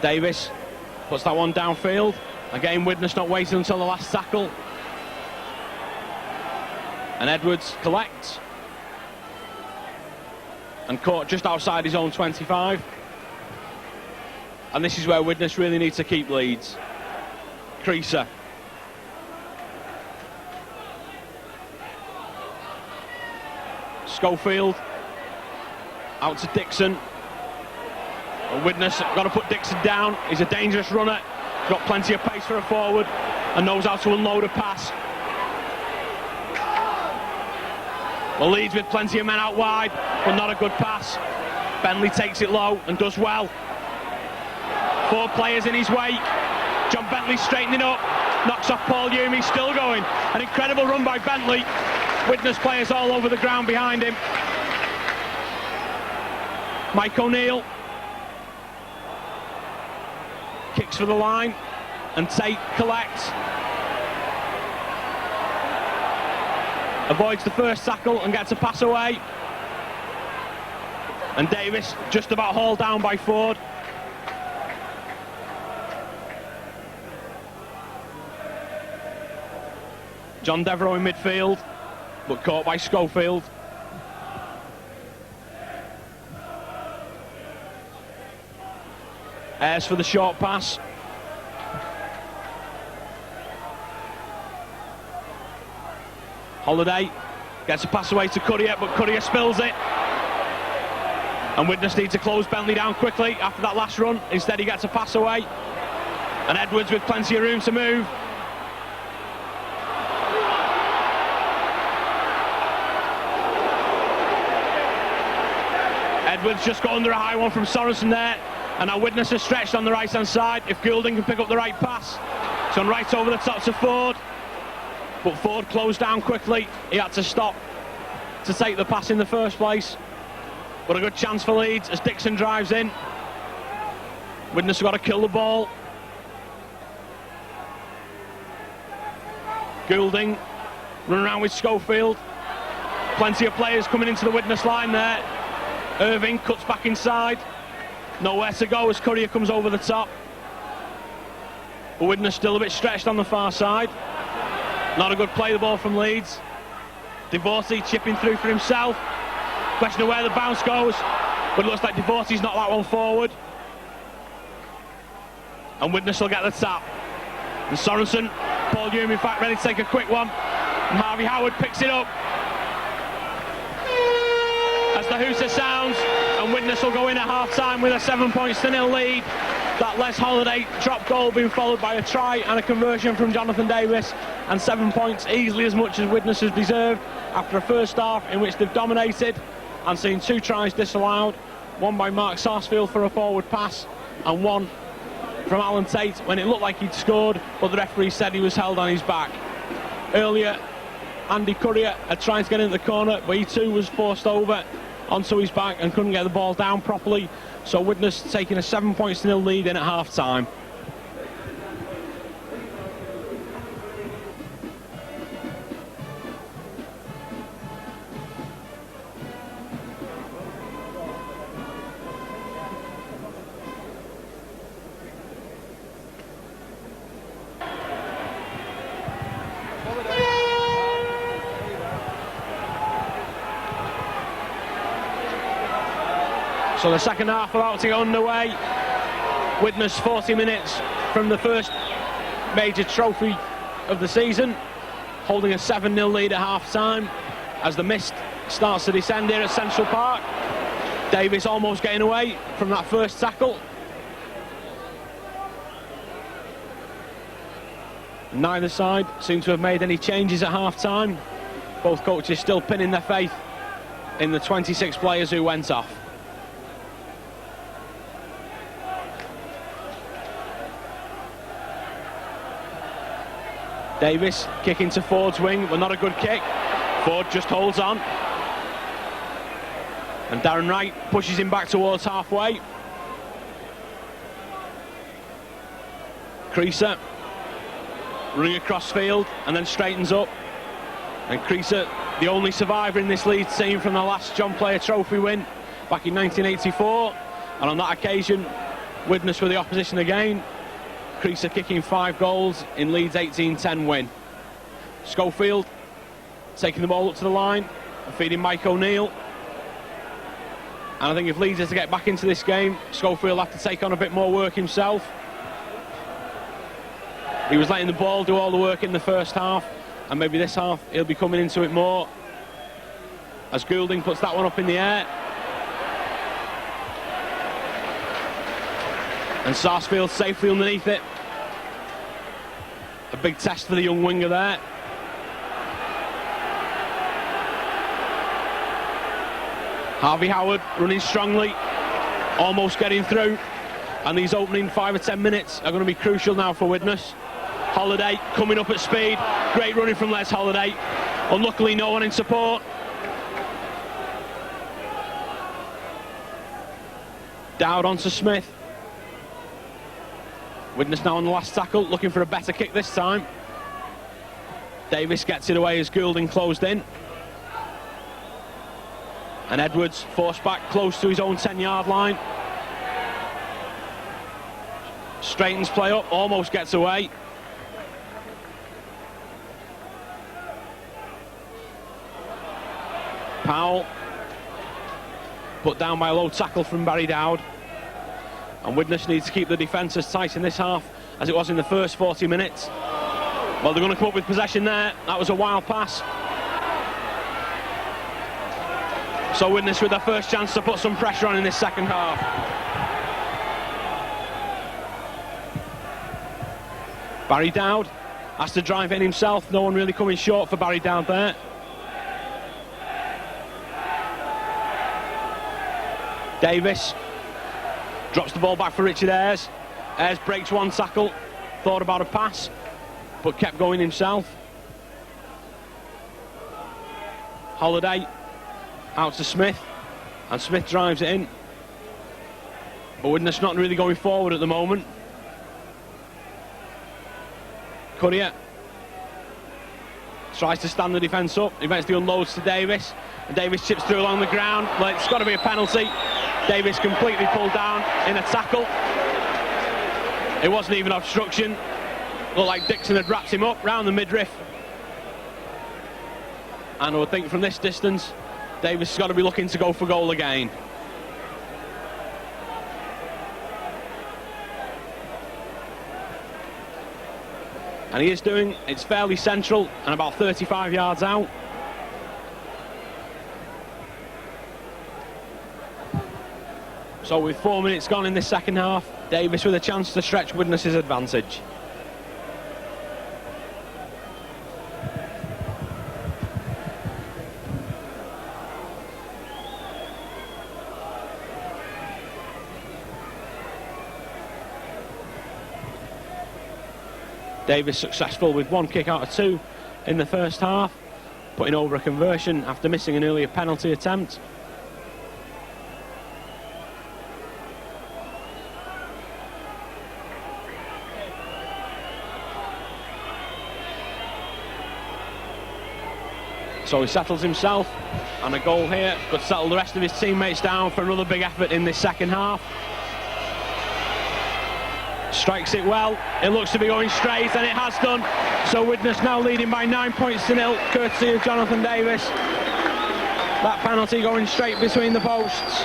Speaker 1: Davis puts that one downfield. Again, Widnes not waiting until the last tackle. And Edwards collects. And caught just outside his own 25. And this is where Widnes really needs to keep Leeds. Creaser. Schofield. Out to Dixon. And Widnes got to put Dixon down. He's a dangerous runner. Got plenty of pace for a forward and knows how to unload a pass. Well, Leeds with plenty of men out wide, but not a good pass. Bentley takes it low and does well. 4 players in his way. John Bentley straightening up, knocks off Paul Hume, he's still going. An incredible run by Bentley. Widnes players all over the ground behind him. Mike O'Neill kicks for the line, and Tate collects. Avoids the first tackle and gets a pass away. And Davis just about hauled down by Ford. John Devereux in midfield, but caught by Schofield. Ayres for the short pass. Holiday gets a pass away to Courier, but Courier spills it. And Widnes need to close Bentley down quickly after that last run. Instead he gets a pass away. And Edwards with plenty of room to move. Edwards just got under a high one from Sorensen there. And now Widnes is stretched on the right hand side. If Goulding can pick up the right pass, it's on right over the top to Ford. But Ford closed down quickly. He had to stop to take the pass in the first place. But a good chance for Leeds as Dixon drives in. Widnes have got to kill the ball. Goulding run around with Schofield. Plenty of players coming into the Widnes line there. Irving cuts back inside. Nowhere to go as Courier comes over the top. But Widnes still a bit stretched on the far side. Not a good play the ball from Leeds. Divorcey chipping through for himself. Question of where the bounce goes. But it looks like Divorcey's not that one forward. And Widnes will get the tap. And Sorensen, Paul Hume in fact ready to take a quick one. And Harvey Howard picks it up. As the hooter sounds, and Widnes will go in at half-time with a 7-0 lead. That Les Holiday drop goal being followed by a try and a conversion from Jonathan Davis, and 7 points, easily as much as Widnes has deserved after a first half in which they've dominated and seen 2 tries disallowed, one by Mark Sarsfield for a forward pass and one from Alan Tate when it looked like he'd scored, but the referee said he was held on his back. Earlier, Andy Courier had tried to get into the corner, but he too was forced over onto his back and couldn't get the ball down properly. So Widnes taking a 7-0 lead in at half-time. So the second half about to get underway. Widnes 40 minutes from the first major trophy of the season, holding a 7-0 lead at half-time as the mist starts to descend here at Central Park. Davis almost getting away from that first tackle. Neither side seem to have made any changes at half-time. Both coaches still pinning their faith in the 26 players who went off. Davis kicking to Ford's wing, but not a good kick. Ford just holds on. And Darren Wright pushes him back towards halfway. Creaser running across field and then straightens up. And Creaser, the only survivor in this Leeds team from the last John Player Trophy win back in 1984. And on that occasion, Widnes were the opposition again. Creaser kicking 5 goals in Leeds' 18-10 win. Schofield taking the ball up to the line and feeding Mike O'Neill. And I think if Leeds is to get back into this game, Schofield will have to take on a bit more work himself. He was letting the ball do all the work in the first half, and maybe this half he'll be coming into it more. As Goulding puts that one up in the air. And Sarsfield safely underneath it. A big test for the young winger there. Harvey Howard running strongly, almost getting through. And these opening 5 or 10 minutes are going to be crucial now for Widnes. Holiday coming up at speed. Great running from Les Holiday. Unluckily, no one in support. Dowd onto Smith. Widnes now on the last tackle, looking for a better kick this time. Davis gets it away as Goulding closed in. And Edwards forced back close to his own 10-yard line. Straightens play up, almost gets away. Powell put down by a low tackle from Barry Dowd. And Widnes needs to keep the defence as tight in this half as it was in the first 40 minutes. Well, they're going to come up with possession there. That was a wild pass. So Widnes with their first chance to put some pressure on in this second half. Barry Dowd has to drive in himself. No one really coming short for Barry Dowd there. Davis drops the ball back for Richard Ayres. Ayres breaks one tackle, thought about a pass, but kept going himself. Holiday out to Smith, and Smith drives it in. But Widnes not really going forward at the moment. Courier tries to stand the defence up, eventually unloads to Davis, and Davis chips through along the ground. Well, it's got to be a penalty. Davis completely pulled down in a tackle. It wasn't even obstruction. Looked like Dixon had wrapped him up round the midriff. And I would think from this distance, Davis has got to be looking to go for goal again. And he is doing, it's fairly central and about 35 yards out. So with 4 minutes gone in this second half, Davis with a chance to stretch Widnes' advantage. Davis successful with 1 kick out of 2 in the first half, putting over a conversion after missing an earlier penalty attempt. So he settles himself, and a goal here could settle the rest of his teammates down for another big effort in this second half. Strikes it well, it looks to be going straight, and it has done. So Widnes now leading by 9 points to 0, courtesy of Jonathan Davis. That penalty going straight between the posts.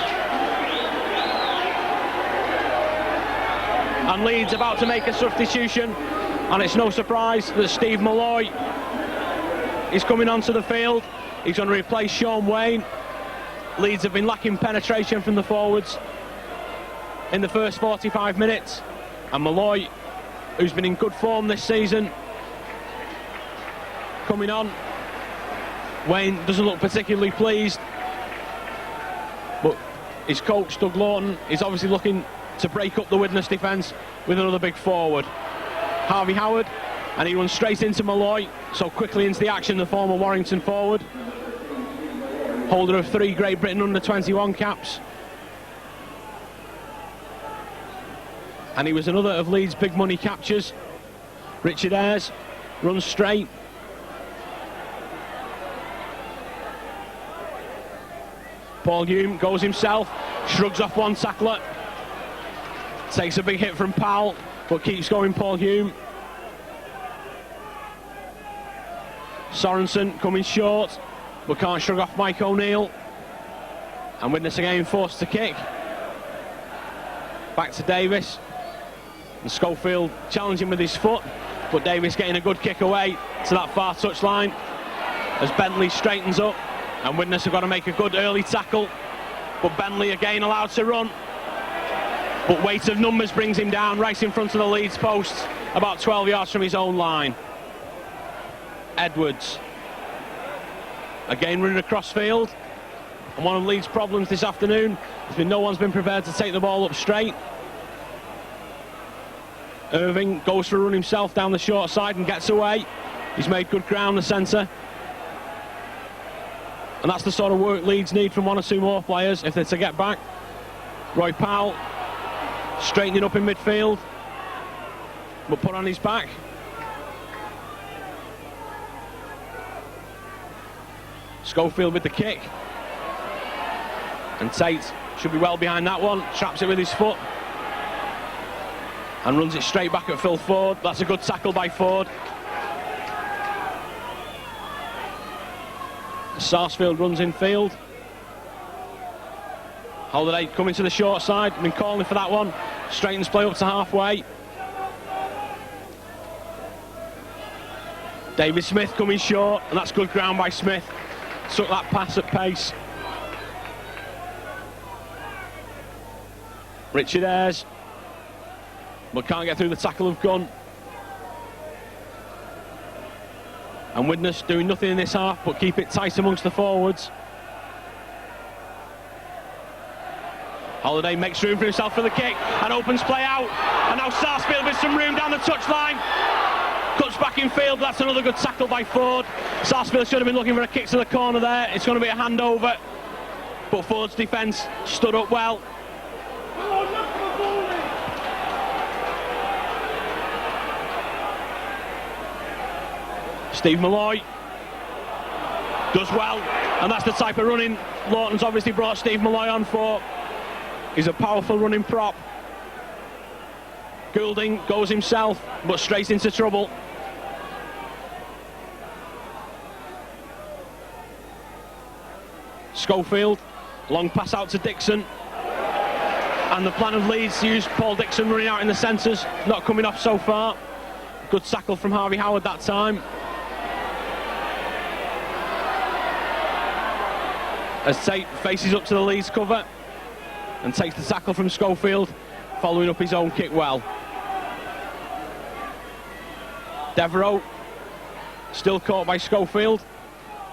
Speaker 1: And Leeds about to make a substitution, and it's no surprise that Steve Malloy is coming onto the field. He's going to replace Sean Wayne. Leeds have been lacking penetration from the forwards in the first 45 minutes. And Malloy, who's been in good form this season, coming on. Wayne doesn't look particularly pleased, but his coach, Doug Lawton, is obviously looking to break up the Widnes defence with another big forward. Harvey Howard, and he runs straight into Malloy, so quickly into the action, the former Warrington forward. Holder of 3 Great Britain under-21 caps. And he was another of Leeds' big money captures. Richard Ayres runs straight. Paul Hume goes himself, shrugs off one tackler, takes a big hit from Powell, but keeps going Paul Hume. Sorensen coming short, but can't shrug off Mike O'Neill. And Widnes again forced to kick. Back to Davis. And Schofield challenging with his foot, but Davis getting a good kick away to that far touchline as Bentley straightens up. And Widnes have got to make a good early tackle, but Bentley again allowed to run. But weight of numbers brings him down right in front of the Leeds post, about 12 yards from his own line. Edwards again running across field, and one of Leeds' problems this afternoon has been no one's been prepared to take the ball up straight. Irving goes for a run himself down the short side and gets away. He's made good ground the centre, and that's the sort of work Leeds need from one or two more players if they're to get back. Roy Powell straightening up in midfield, but put on his back. Schofield with the kick, and Tate should be well behind that one, traps it with his foot and runs it straight back at Phil Ford. That's a good tackle by Ford. Sarsfield runs in field. Holiday coming to the short side, been calling for that one, straightens play up to halfway. David Smith coming short, and that's good ground by Smith. Took that pass at pace. Richard Ayres, but can't get through the tackle of Gunn. And Widnes doing nothing in this half but keep it tight amongst the forwards. Holiday makes room for himself for the kick and opens play out. And now Sarsfield with some room down the touchline. Cuts back in field, that's another good tackle by Ford. Sarsfield should have been looking for a kick to the corner there. It's going to be a handover, but Ford's defence stood up well. Steve Malloy does well, and that's the type of running Lawton's obviously brought Steve Malloy on for. He's a powerful running prop. Goulding goes himself, but straight into trouble. Schofield, long pass out to Dixon. And the plan of Leeds to use Paul Dixon running out in the centres, not coming off so far. Good tackle from Harvey Howard that time. As Tate faces up to the Leeds cover and takes the tackle from Schofield, following up his own kick well. Devereux still caught by Schofield,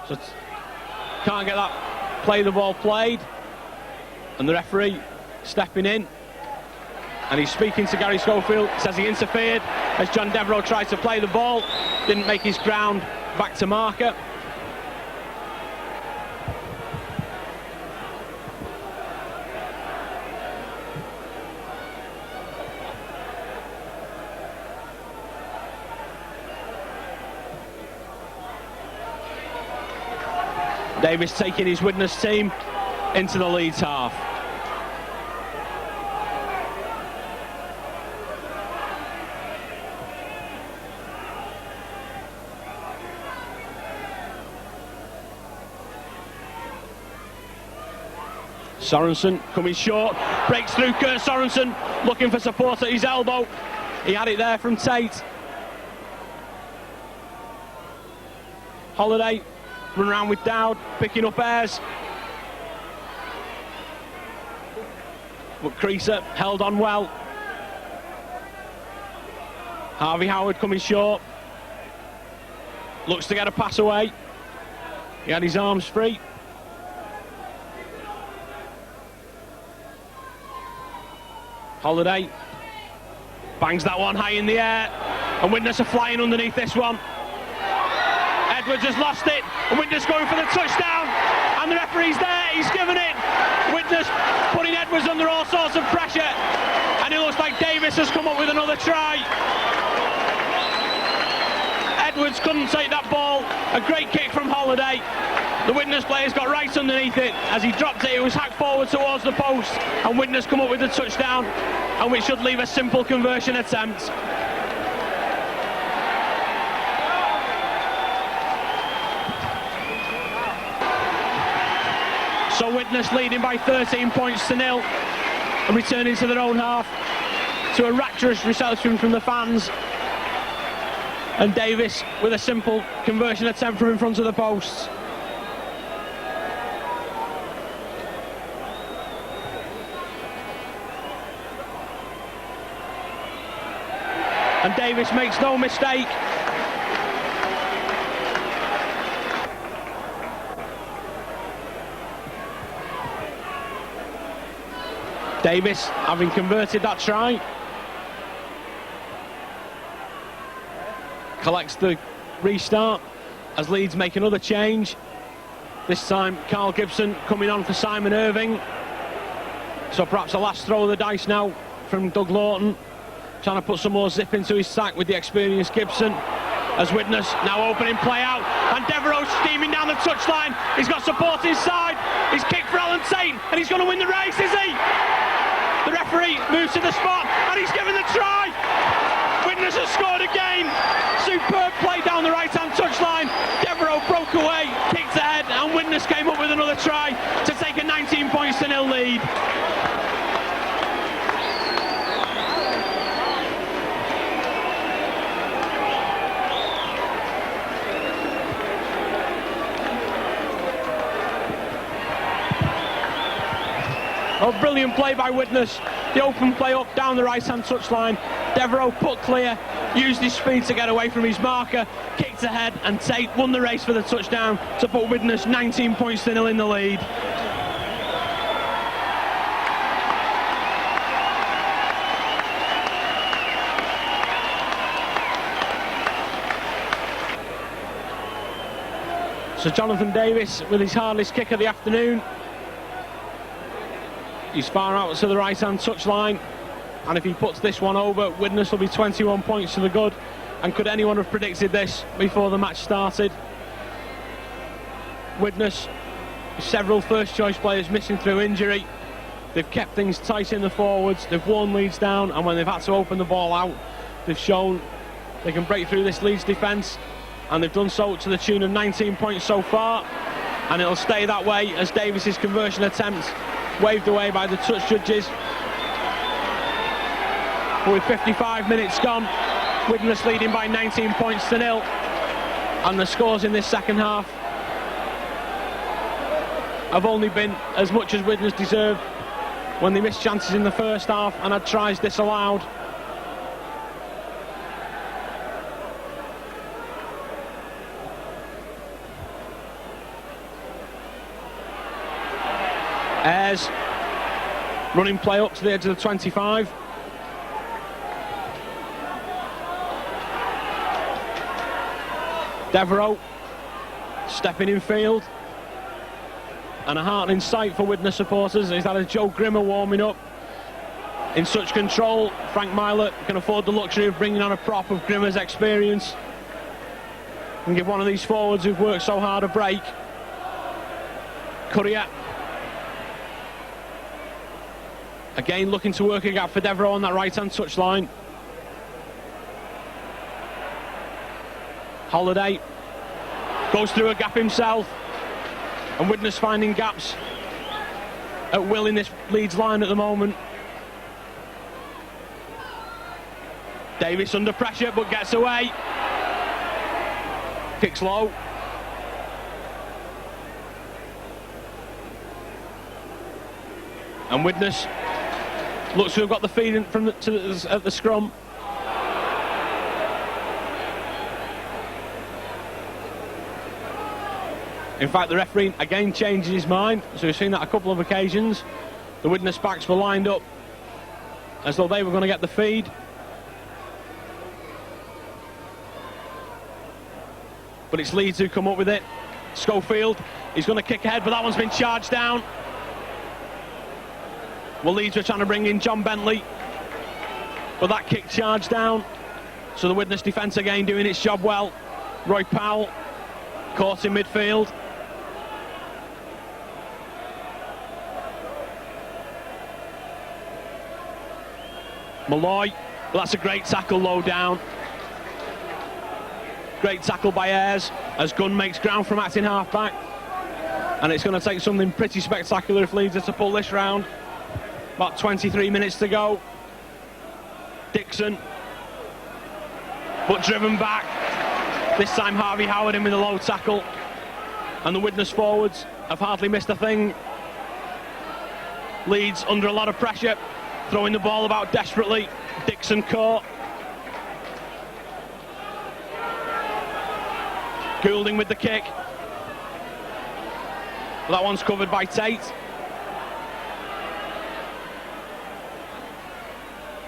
Speaker 1: so can't get that play the ball played, and the referee stepping in, and he's speaking to Gary Schofield, says he interfered as John Devereux tried to play the ball, didn't make his ground back to marker. Davis taking his Widnes team into the Leeds half. Sorensen coming short, breaks through. Kurt Sorensen looking for support at his elbow. He had it there from Tate. Holiday run around with Dowd, picking up Ayres. But Creaser held on well. Harvey Howard coming short. Looks to get a pass away. He had his arms free. Holiday bangs that one high in the air, and Widnes are flying underneath this one. Edwards has lost it, and Widnes going for the touchdown, and the referee's there, he's given it. Widnes putting Edwards under all sorts of pressure, and it looks like Davis has come up with another try. Edwards couldn't take that ball. A great kick from Holiday. The Widnes players got right underneath it. As he dropped it, it was hacked forward towards the post, and Widnes come up with the touchdown, and which should leave a simple conversion attempt. So Widnes leading by 13 points to 0 and returning to their own half to a rapturous reception from the fans. And Davis with a simple conversion attempt from in front of the posts. And Davis makes no mistake. Davis having converted that try. Collects the restart as Leeds make another change. This time Carl Gibson coming on for Simon Irving. So perhaps a last throw of the dice now from Doug Lawton, trying to put some more zip into his sack with the experienced Gibson. As Widnes now opening play out, and Devereux steaming down the touchline. He's got support inside. He's kicked for Alan Tate, and he's going to win the race, is he? The referee moves to the spot, and he's given the try. Widnes has scored again. Superb play down the right-hand touchline. Devereux broke away, kicked ahead, and Widnes came up with another try to take a 19 points to 0 lead. Oh, brilliant play by Widnes. The open play up down the right-hand touchline. Devereux put clear, used his speed to get away from his marker, kicked ahead, and Tate won the race for the touchdown to put Widnes 19 points to 0 in the lead. So Jonathan Davis with his hardest kick of the afternoon. He's far out to the right-hand touchline, and if he puts this one over, Widnes will be 21 points to the good. And could anyone have predicted this before the match started? Widnes, several first-choice players missing through injury. They've kept things tight in the forwards, they've worn Leeds down, and when they've had to open the ball out, they've shown they can break through this Leeds defence, and they've done so to the tune of 19 points so far, and it'll stay that way as Davis's conversion attempt waved away by the touch judges. But with 55 minutes gone, Widnes leading by 19 points to 0, and the scores in this second half have only been as much as Widnes deserved when they missed chances in the first half and had tries disallowed. Ayres running play up to the edge of the 25. Devereux stepping in field, and a heartening sight for Widnes supporters. He's had a Joe Grimmer warming up in such control. Frank Myler can afford the luxury of bringing on a prop of Grimmer's experience and give one of these forwards who've worked so hard a break. Courier again looking to work a gap for Devereux on that right-hand touchline. Holiday goes through a gap himself, and Widnes finding gaps at will in this Leeds line at the moment. Davis under pressure but gets away. Kicks low. And Widnes looks to have got the feed in from at the scrum. In fact, the referee again changes his mind, so we've seen that a couple of occasions. The Widnes backs were lined up as though they were going to get the feed. But it's Leeds who come up with it. Schofield, he's going to kick ahead, but that one's been charged down. Well, Leeds were trying to bring in John Bentley, but that kick charged down. So the Widnes defence again doing its job well. Roy Powell caught in midfield. Malloy, well, that's a great tackle low down. Great tackle by Ayres as Gunn makes ground from acting half-back. And it's going to take something pretty spectacular if Leeds are to pull this round. About 23 minutes to go. Dixon, but driven back. This time Harvey Howard in with a low tackle. And the Widnes forwards have hardly missed a thing. Leeds under a lot of pressure, throwing the ball about desperately. Dixon caught. Goulding with the kick. That one's covered by Tate.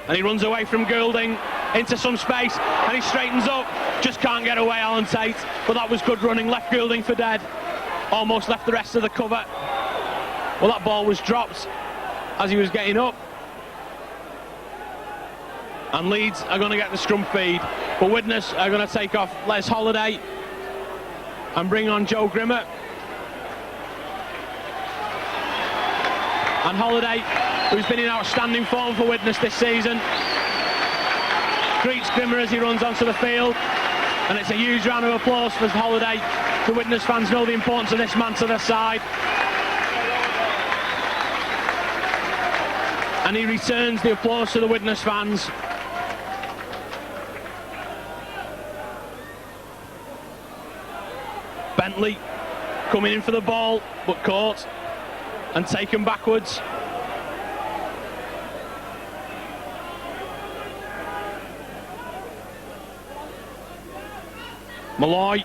Speaker 1: And he runs away from Goulding into some space, and he straightens up. Just can't get away, Alan Tate. But that was good running, left Goulding for dead. Almost left the rest of the cover. Well, that ball was dropped as he was getting up. And Leeds are going to get the scrum feed. But Widnes are going to take off Les Holiday and bring on Joe Grimmer. And Holiday, who's been in outstanding form for Widnes this season, greets Grimmer as he runs onto the field. And it's a huge round of applause for Holiday. The Widnes fans know the importance of this man to their side. And he returns the applause to the Widnes fans. Bentley coming in for the ball, but caught and taken backwards. Malloy.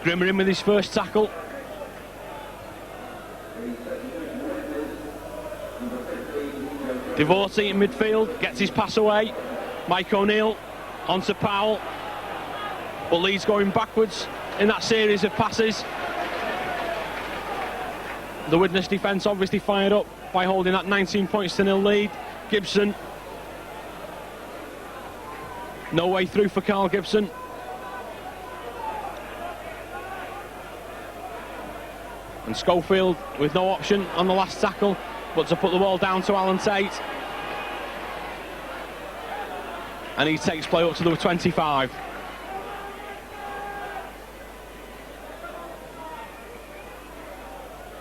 Speaker 1: Grimmer in with his first tackle. Devotee in midfield, gets his pass away. Mike O'Neill onto Powell. But Leeds going backwards in that series of passes. The Widnes defence obviously fired up by holding that 19 points to nil lead. Gibson. No way through for Carl Gibson. And Schofield with no option on the last tackle but to put the ball down to Alan Tate. And he takes play up to the 25.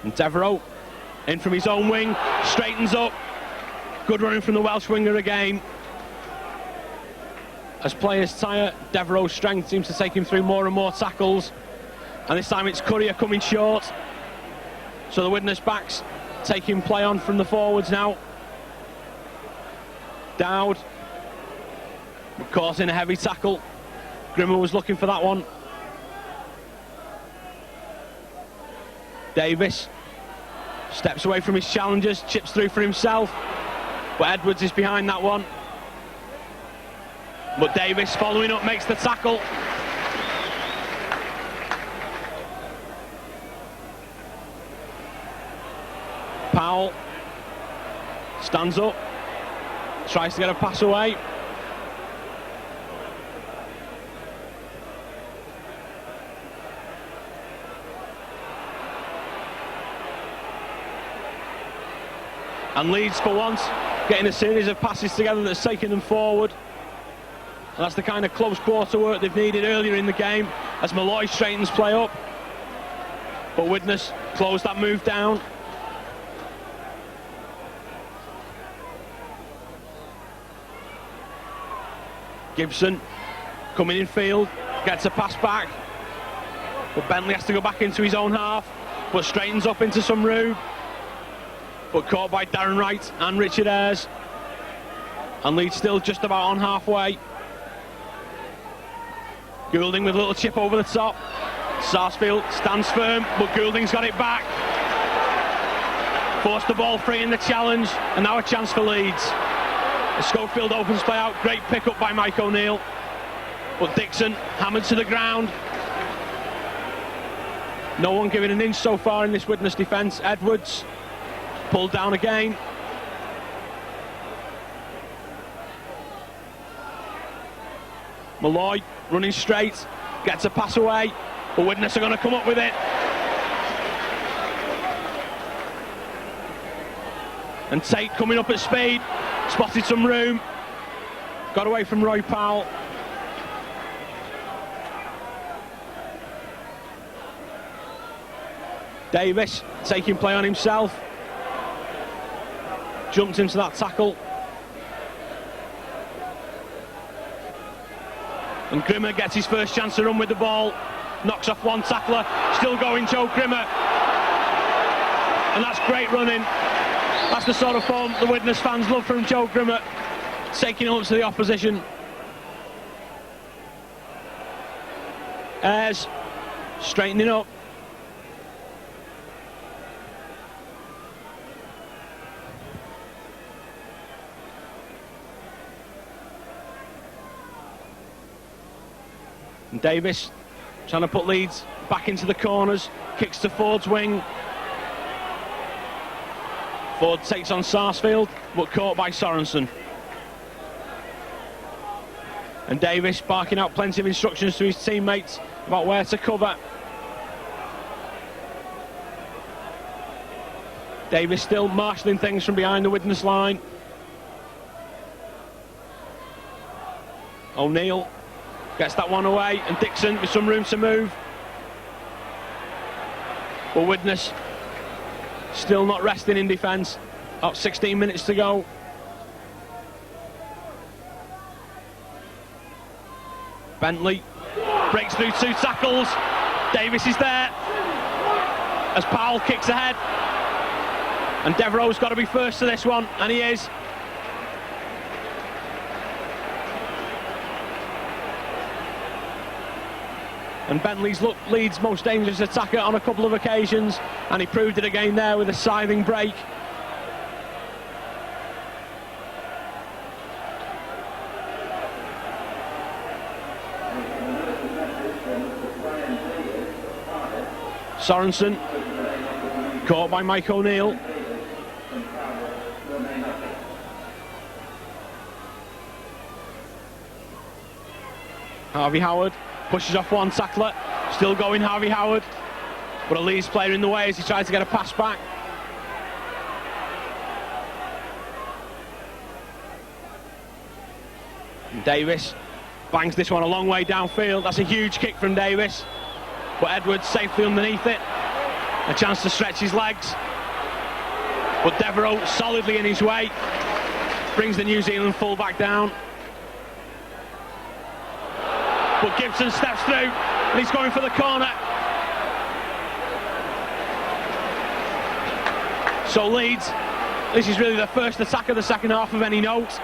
Speaker 1: And Devereux in from his own wing, straightens up. Good running from the Welsh winger again. As players tire, Devereux's strength seems to take him through more and more tackles. And this time it's Courier coming short. So the Widnes backs taking play on from the forwards now. Dowd caught in a heavy tackle. Grimmer was looking for that one. Davis steps away from his challengers, chips through for himself, but Edwards is behind that one. But Davis following up makes the tackle. Powell stands up, tries to get a pass away. And Leeds, for once, getting a series of passes together that's taking them forward. And that's the kind of close quarter work they've needed earlier in the game as Malloy straightens play up. But Widnes closed that move down. Gibson coming in field, gets a pass back. But Bentley has to go back into his own half, but straightens up into some room. But caught by Darren Wright and Richard Ayres. And Leeds still just about on halfway. Goulding with a little chip over the top. Sarsfield stands firm, but Goulding's got it back. Forced the ball free in the challenge, and now a chance for Leeds. As Schofield opens play out, great pick up by Mike O'Neill. But Dixon hammered to the ground. No one giving an inch so far in this Widnes defence. Edwards pulled down again. Malloy running straight, gets a pass away, but Widnes are going to come up with it. And Tate coming up at speed, spotted some room, got away from Roy Powell. Davis taking play on himself, jumped into that tackle. And Grimmer gets his first chance to run with the ball, knocks off one tackler, still going Joe Grimmer. And that's great running. That's the sort of form the Widnes fans love from Joe Grimmer, taking it up to the opposition. Ayres straightening up. And Davis trying to put Leeds back into the corners, kicks to Ford's wing. Ford takes on Sarsfield, but caught by Sorensen. And Davis barking out plenty of instructions to his teammates about where to cover. Davis still marshalling things from behind the Widnes line. O'Neill gets that one away, and Dixon with some room to move. But Widnes still not resting in defence. About 16 minutes to go. Bentley breaks through two tackles. Davis is there as Powell kicks ahead. And Devereux's got to be first to this one, and he is. And Bentley's looked Leeds' most dangerous attacker on a couple of occasions, and he proved it again there with a scything break. Sorensen caught by Mike O'Neill. Harvey Howard pushes off one tackler, still going Harvey Howard, but a Leeds player in the way as he tries to get a pass back. And Davis bangs this one a long way downfield. That's a huge kick from Davis, but Edwards safely underneath it. A chance to stretch his legs, but Devereux solidly in his way, brings the New Zealand full-back down. But Gibson steps through, and he's going for the corner. So Leeds, this is really the first attack of the second half of any note.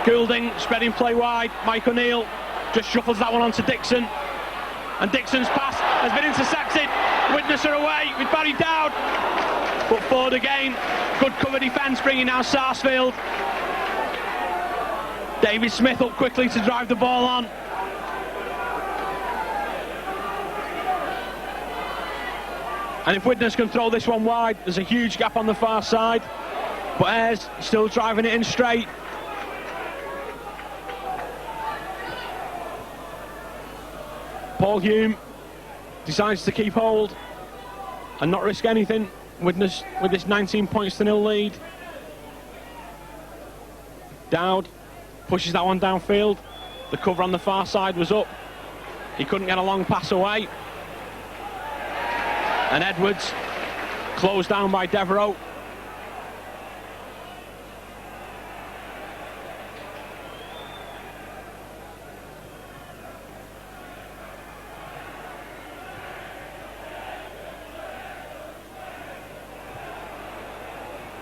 Speaker 1: Goulding spreading play wide. Mike O'Neill just shuffles that one onto Dixon, and Dixon's pass has been intercepted. Widnes are away with Barry Dowd, but Ford again, good cover defence, bringing down Sarsfield. David Smith up quickly to drive the ball on. And if Widnes can throw this one wide, there's a huge gap on the far side, but Ayres still driving it in straight. Paul Hume decides to keep hold and not risk anything. Widnes with this 19 points to 0 lead. Dowd pushes that one downfield. The cover on the far side was up. He couldn't get a long pass away. And Edwards closed down by Devereux.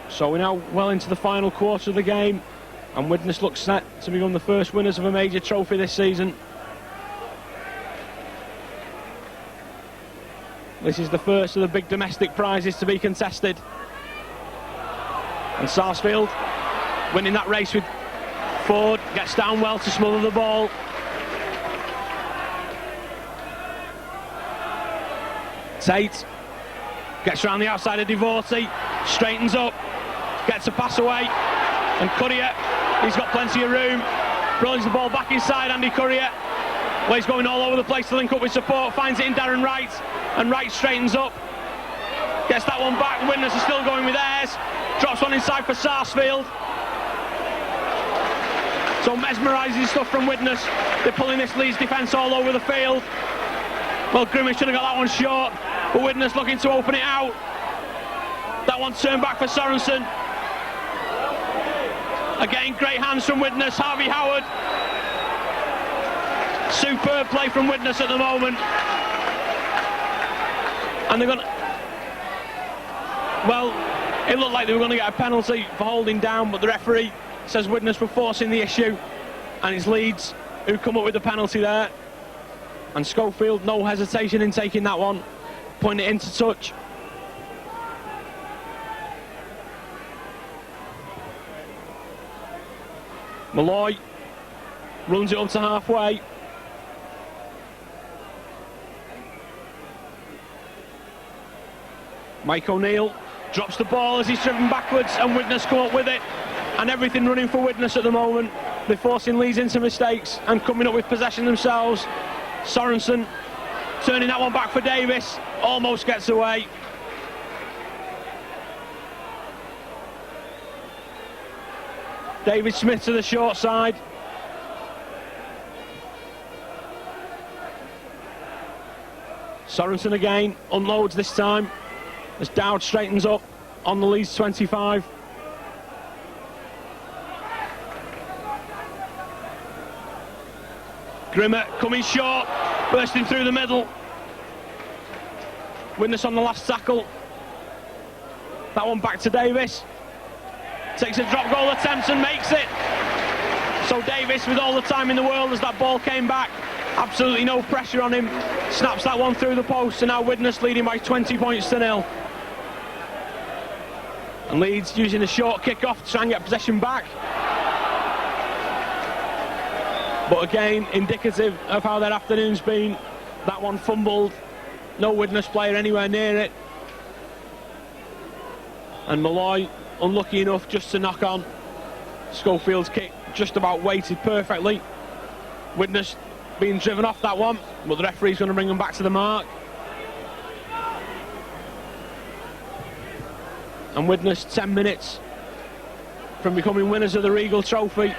Speaker 1: So we're now well into the final quarter of the game, and Widnes looks set to become the first winners of a major trophy this season. This is the first of the big domestic prizes to be contested. And Sarsfield, winning that race with Ford, gets down well to smother the ball. Tate gets around the outside of Devotee, straightens up, gets a pass away, and Courier, he's got plenty of room, Rolls the ball back inside Andy Courier. Well, he's going all over the place to link up with support. Finds it in Darren Wright. And Wright straightens up. Gets that one back. Widnes are still going with theirs. Drops one inside for Sarsfield. So mesmerising stuff from Widnes. They're pulling this Leeds defence all over the field. Well, Grimmer should have got that one short. But Widnes looking to open it out. That one turned back for Sorensen. Again, great hands from Widnes. Harvey Howard. Superb play from Widnes at the moment. And they're going to... Well, it looked like they were going to get a penalty for holding down, but the referee says Widnes were forcing the issue, and it's Leeds who come up with the penalty there. And Schofield, no hesitation in taking that one, putting it into touch. Malloy runs it up to halfway. Mike O'Neill drops the ball as he's driven backwards, and Widnes come up with it. And everything running for Widnes at the moment. They're forcing Leeds into mistakes and coming up with possession themselves. Sorensen turning that one back for Davis. Almost gets away. David Smith to the short side. Sorensen again, unloads this time as Dowd straightens up on the Leeds 25. Grimmer coming short, bursting through the middle. Widnes on the last tackle. That one back to Davis. Takes a drop goal attempt and makes it. So Davis, with all the time in the world as that ball came back, absolutely no pressure on him, snaps that one through the post, and now Widnes leading by 20 points to 0. And Leeds using a short kick-off to try and get possession back. But again, indicative of how their afternoon's been. That one fumbled. No Widnes player anywhere near it. And Malloy unlucky enough just to knock on. Schofield's kick just about weighted perfectly. Widnes being driven off that one, but the referee's going to bring them back to the mark. And Widnes 10 minutes from becoming winners of the Regal Trophy.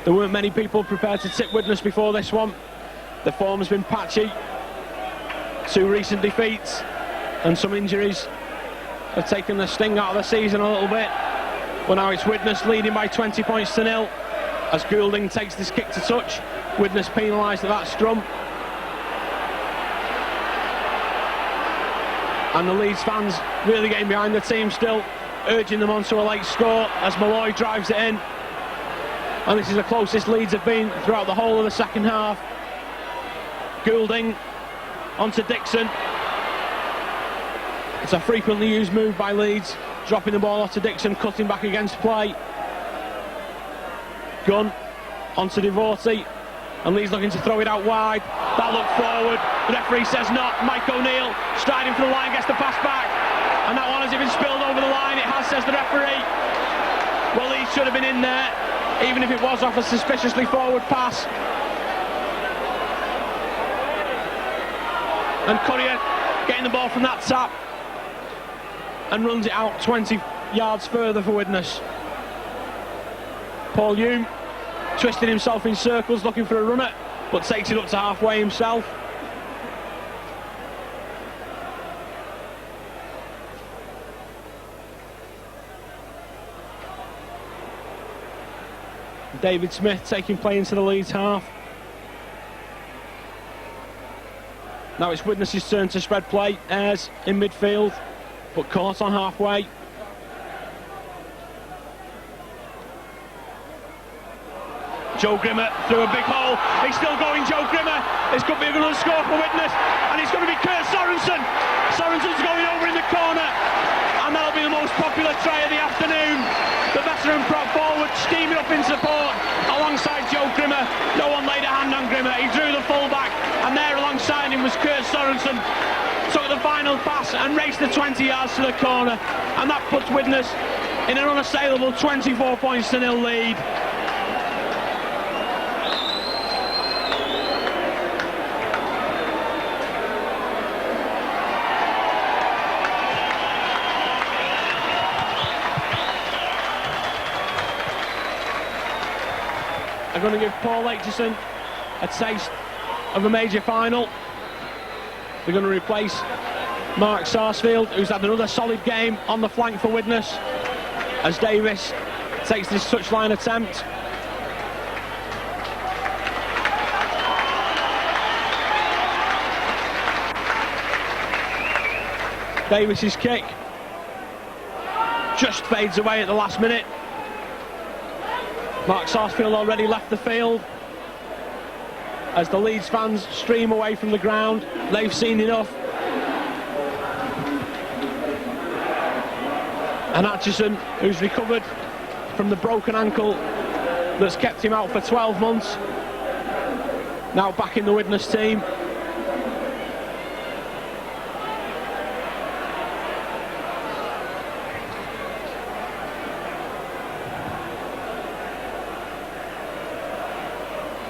Speaker 1: There weren't many people prepared to tip Widnes before this one. The form has been patchy. 2 recent defeats and some injuries have taken the sting out of the season a little bit. But now it's Widnes leading by 20 points to 0 as Goulding takes this kick to touch. Widnes penalised at that scrum. And the Leeds fans really getting behind the team still, urging them on to a late score as Malloy drives it in. And this is the closest Leeds have been throughout the whole of the second half. Goulding onto Dixon. It's a frequently used move by Leeds, dropping the ball off to Dixon, cutting back against play. Gunn onto Devorty, and Leeds looking to throw it out wide. That look forward, the referee says not. Mike O'Neill striding for the line, gets the pass back, and that one has even spilled over the line. It has, says the referee. Well, Leeds should have been in there, even if it was off a suspiciously forward pass. And Courier getting the ball from that tap and runs it out 20 yards further for Widnes. Paul Hume twisting himself in circles looking for a runner, but takes it up to halfway himself. David Smith taking play into the Leeds half. Now it's Widnes' turn to spread play. Ayres in midfield, but caught on halfway. Joe Grimmer through a big hole. He's still going, Joe Grimmer. This could be another score for Widnes, and it's going to be Kurt Sorensen. Sorensen's going over in the corner, and that'll be the most popular try of the afternoon. The veteran prop forward steaming up in support alongside Joe Grimmer. No one laid a hand on Grimmer. He drew the full back, and there alongside him was Kurt Sorensen. Took the final pass and raced the 20 yards to the corner, and that puts Widnes in an unassailable 24 points to nil lead. I'm going to give Paul Aitchison a taste of a major final. They're going to replace Mark Sarsfield, who's had another solid game on the flank for Widnes, as Davis takes this touchline attempt. Davis's kick just fades away at the last minute. Mark Sarsfield already left the field as the Leeds fans stream away from the ground. They've seen enough. And Aitchison, who's recovered from the broken ankle that's kept him out for 12 months, now back in the Widnes team.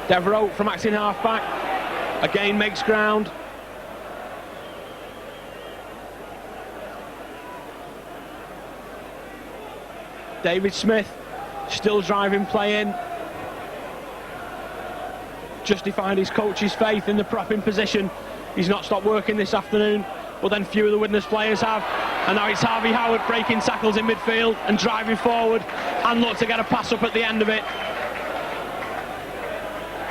Speaker 1: Devereux from acting half-back, again makes ground. David Smith still driving play in. Justified his coach's faith in the prop in position. He's not stopped working this afternoon, but then few of the Widnes players have. And now it's Harvey Howard breaking tackles in midfield and driving forward, and look to get a pass up at the end of it.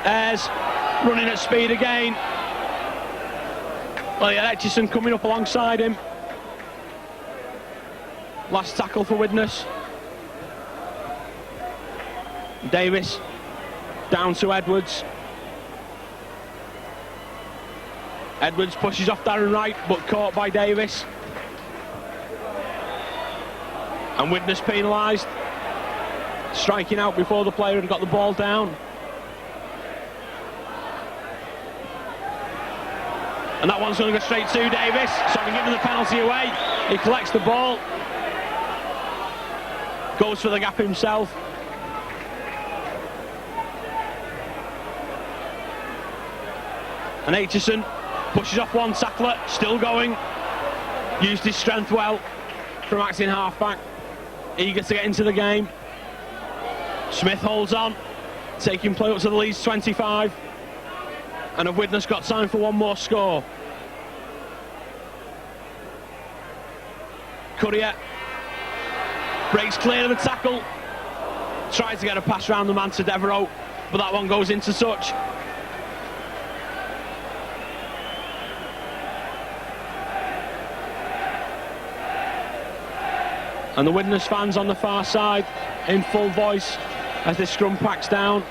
Speaker 1: Ayres running at speed again. Well, yeah, Aitchison coming up alongside him. Last tackle for Widnes. Davis down to Edwards. Edwards pushes off Darren Wright, but caught by Davis. And Widnes penalised, striking out before the player had got the ball down. And that one's going to go straight to Davis, so I can give him the penalty away. He collects the ball, goes for the gap himself. And Aitchison pushes off one tackler, still going. Used his strength well from acting half-back, eager to get into the game. Smith holds on, taking play up to the Leeds 25. And have Widnes got time for one more score? Courier breaks clear of the tackle, tries to get a pass round the man to Devereux, but that one goes into touch. And the Widnes fans on the far side in full voice as this scrum packs down.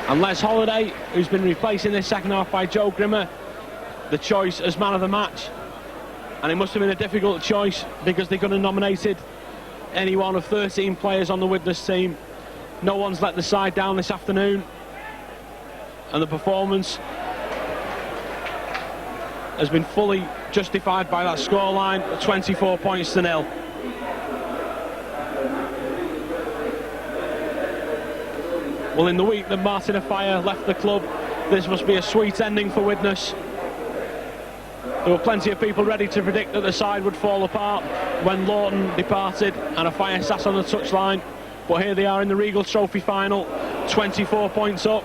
Speaker 1: And Les Holiday, who's been replaced in this second half by Joe Grimmer, the choice as man of the match. And it must have been a difficult choice because they could have nominated any one of 13 players on the Widnes team. No one's let the side down this afternoon. And the performance has been fully justified by that scoreline of 24 points to nil. Well, in the week that Martin Afire left the club, this must be a sweet ending for Widnes. There were plenty of people ready to predict that the side would fall apart when Lawton departed and Afire sat on the touchline. But here they are in the Regal Trophy final, 24 points up.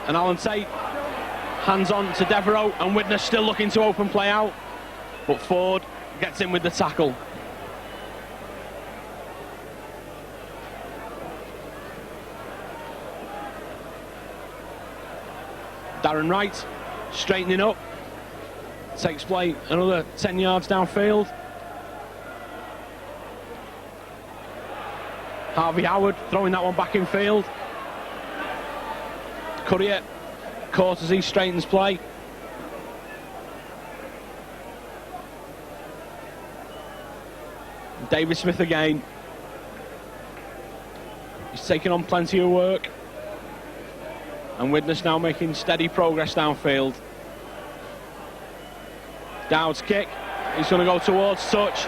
Speaker 1: And Alan Tate hands on to Devereux, and Widnes still looking to open play out. But Ford gets in with the tackle. Darren Wright straightening up, takes play another 10 yards downfield. Harvey Howard throwing that one back in field. Courier caught as he straightens play. David Smith again. He's taking on plenty of work. And Widnes now making steady progress downfield. Dowd's kick. He's going to go towards touch.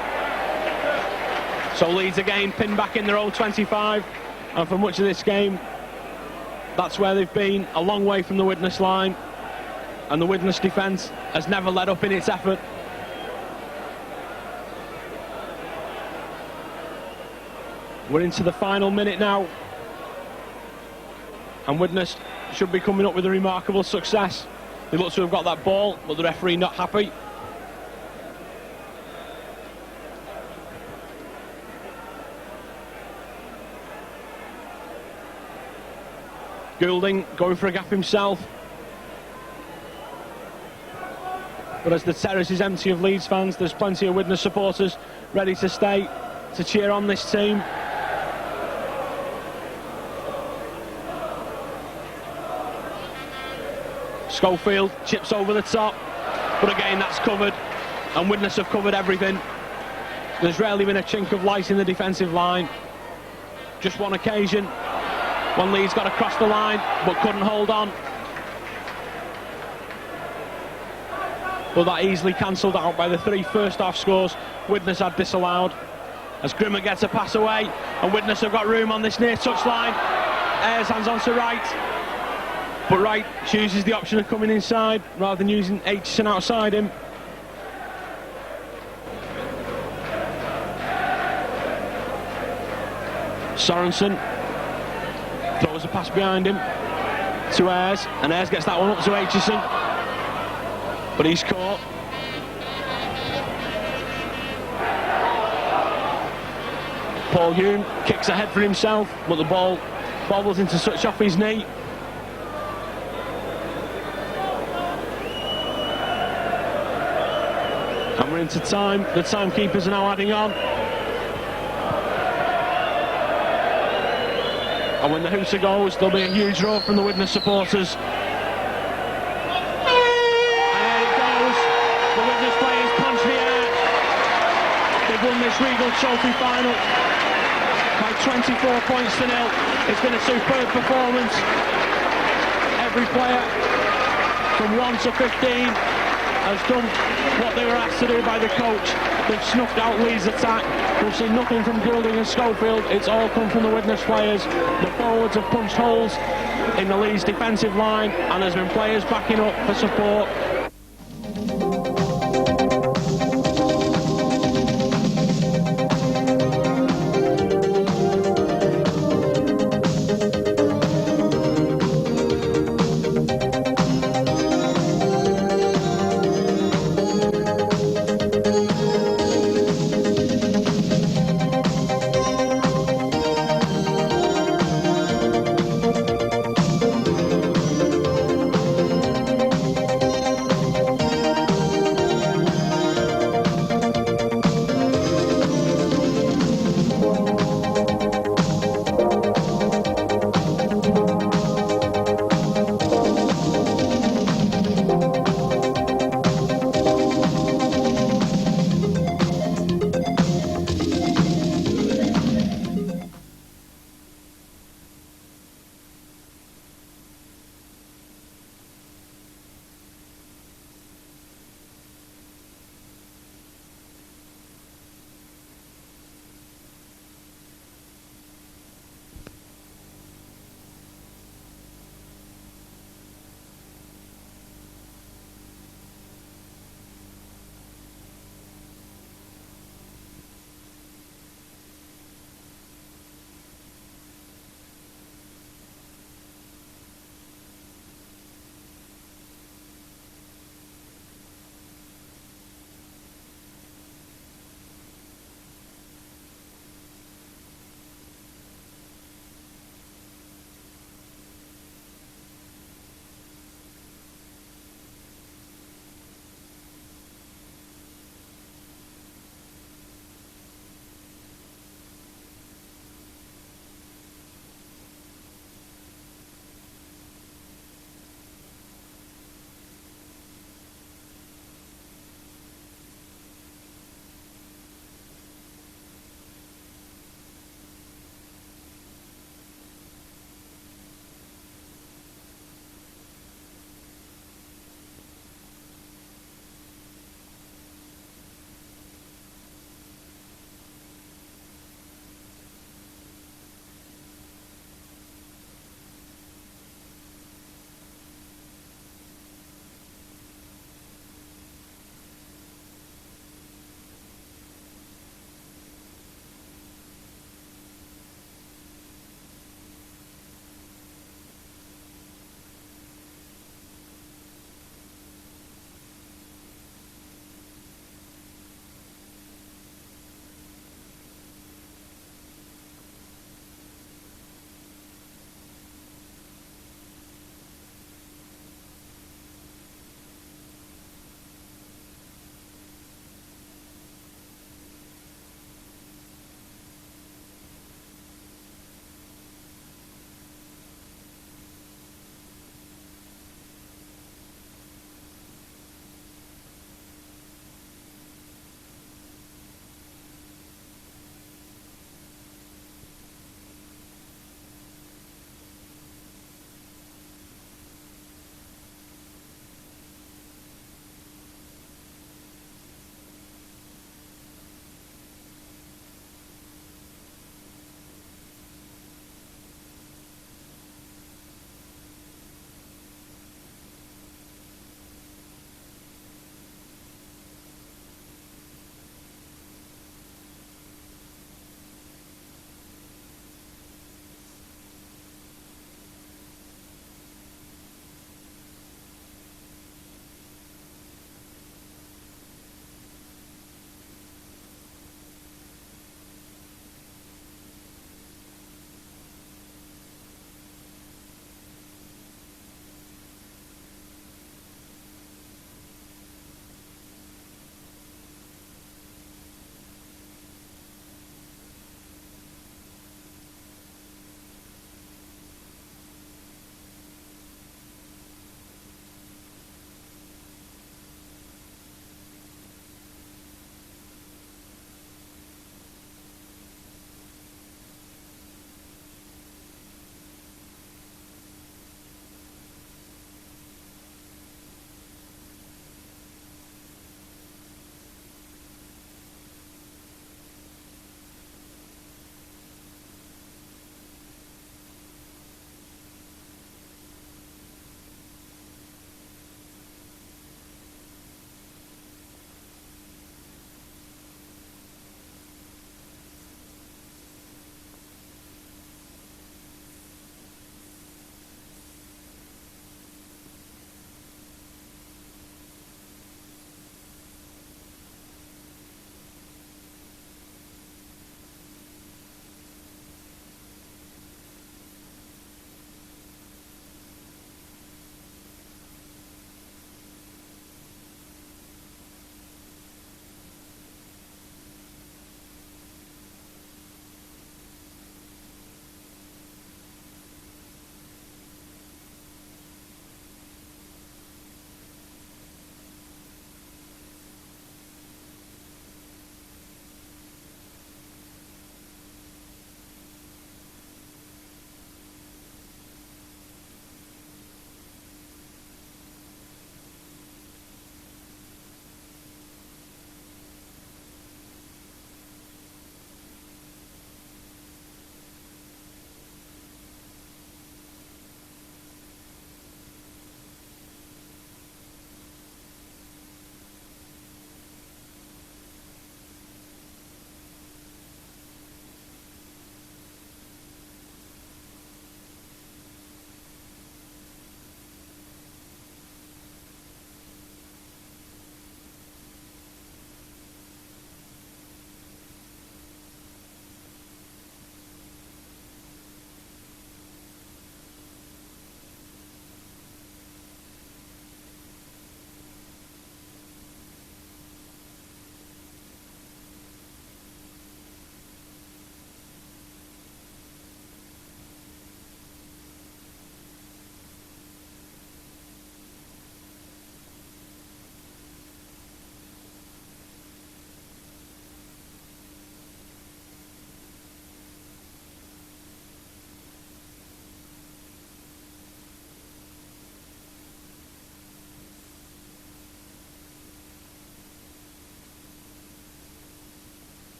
Speaker 1: So Leeds again pinned back in their own 25. And for much of this game, that's where they've been, a long way from the Widnes line. And the Widnes defence has never let up in its effort. We're into the final minute now. And Widnes should be coming up with a remarkable success. They look to have got that ball, but the referee not happy. Goulding going for a gap himself. But as the terrace is empty of Leeds fans, there's plenty of Widnes supporters ready to stay to cheer on this team. Schofield chips over the top, but again that's covered, and Widnes have covered everything. There's rarely been a chink of light in the defensive line. Just one occasion when Leeds got across the line but couldn't hold on. But that easily cancelled out by the 3 first half scores Widnes had disallowed. As Grimmer gets a pass away, and Widnes have got room on this near touchline. Ayres hands on to Wright. But Wright chooses the option of coming inside rather than using Aitchison outside him. Sorensen throws a pass behind him to Ayres, and Ayres gets that one up to Aitchison, but he's caught. Paul Hume kicks ahead for himself, but the ball bobbles into touch off his knee. And we're into time. The timekeepers are now adding on. And when the hooter goes, there'll be a huge roar from the Widnes supporters. And there it goes. The Widnes players punch the air. They've won this Regal Trophy final by 24 points to 0. It's been a superb performance. Every player from 1 to 15 has done what they were asked to do by the coach. They've snuffed out Leeds' attack. We've seen nothing from Goulding and Schofield. It's all come from the Widnes players. The forwards have punched holes in the Leeds defensive line, and there's been players backing up for support.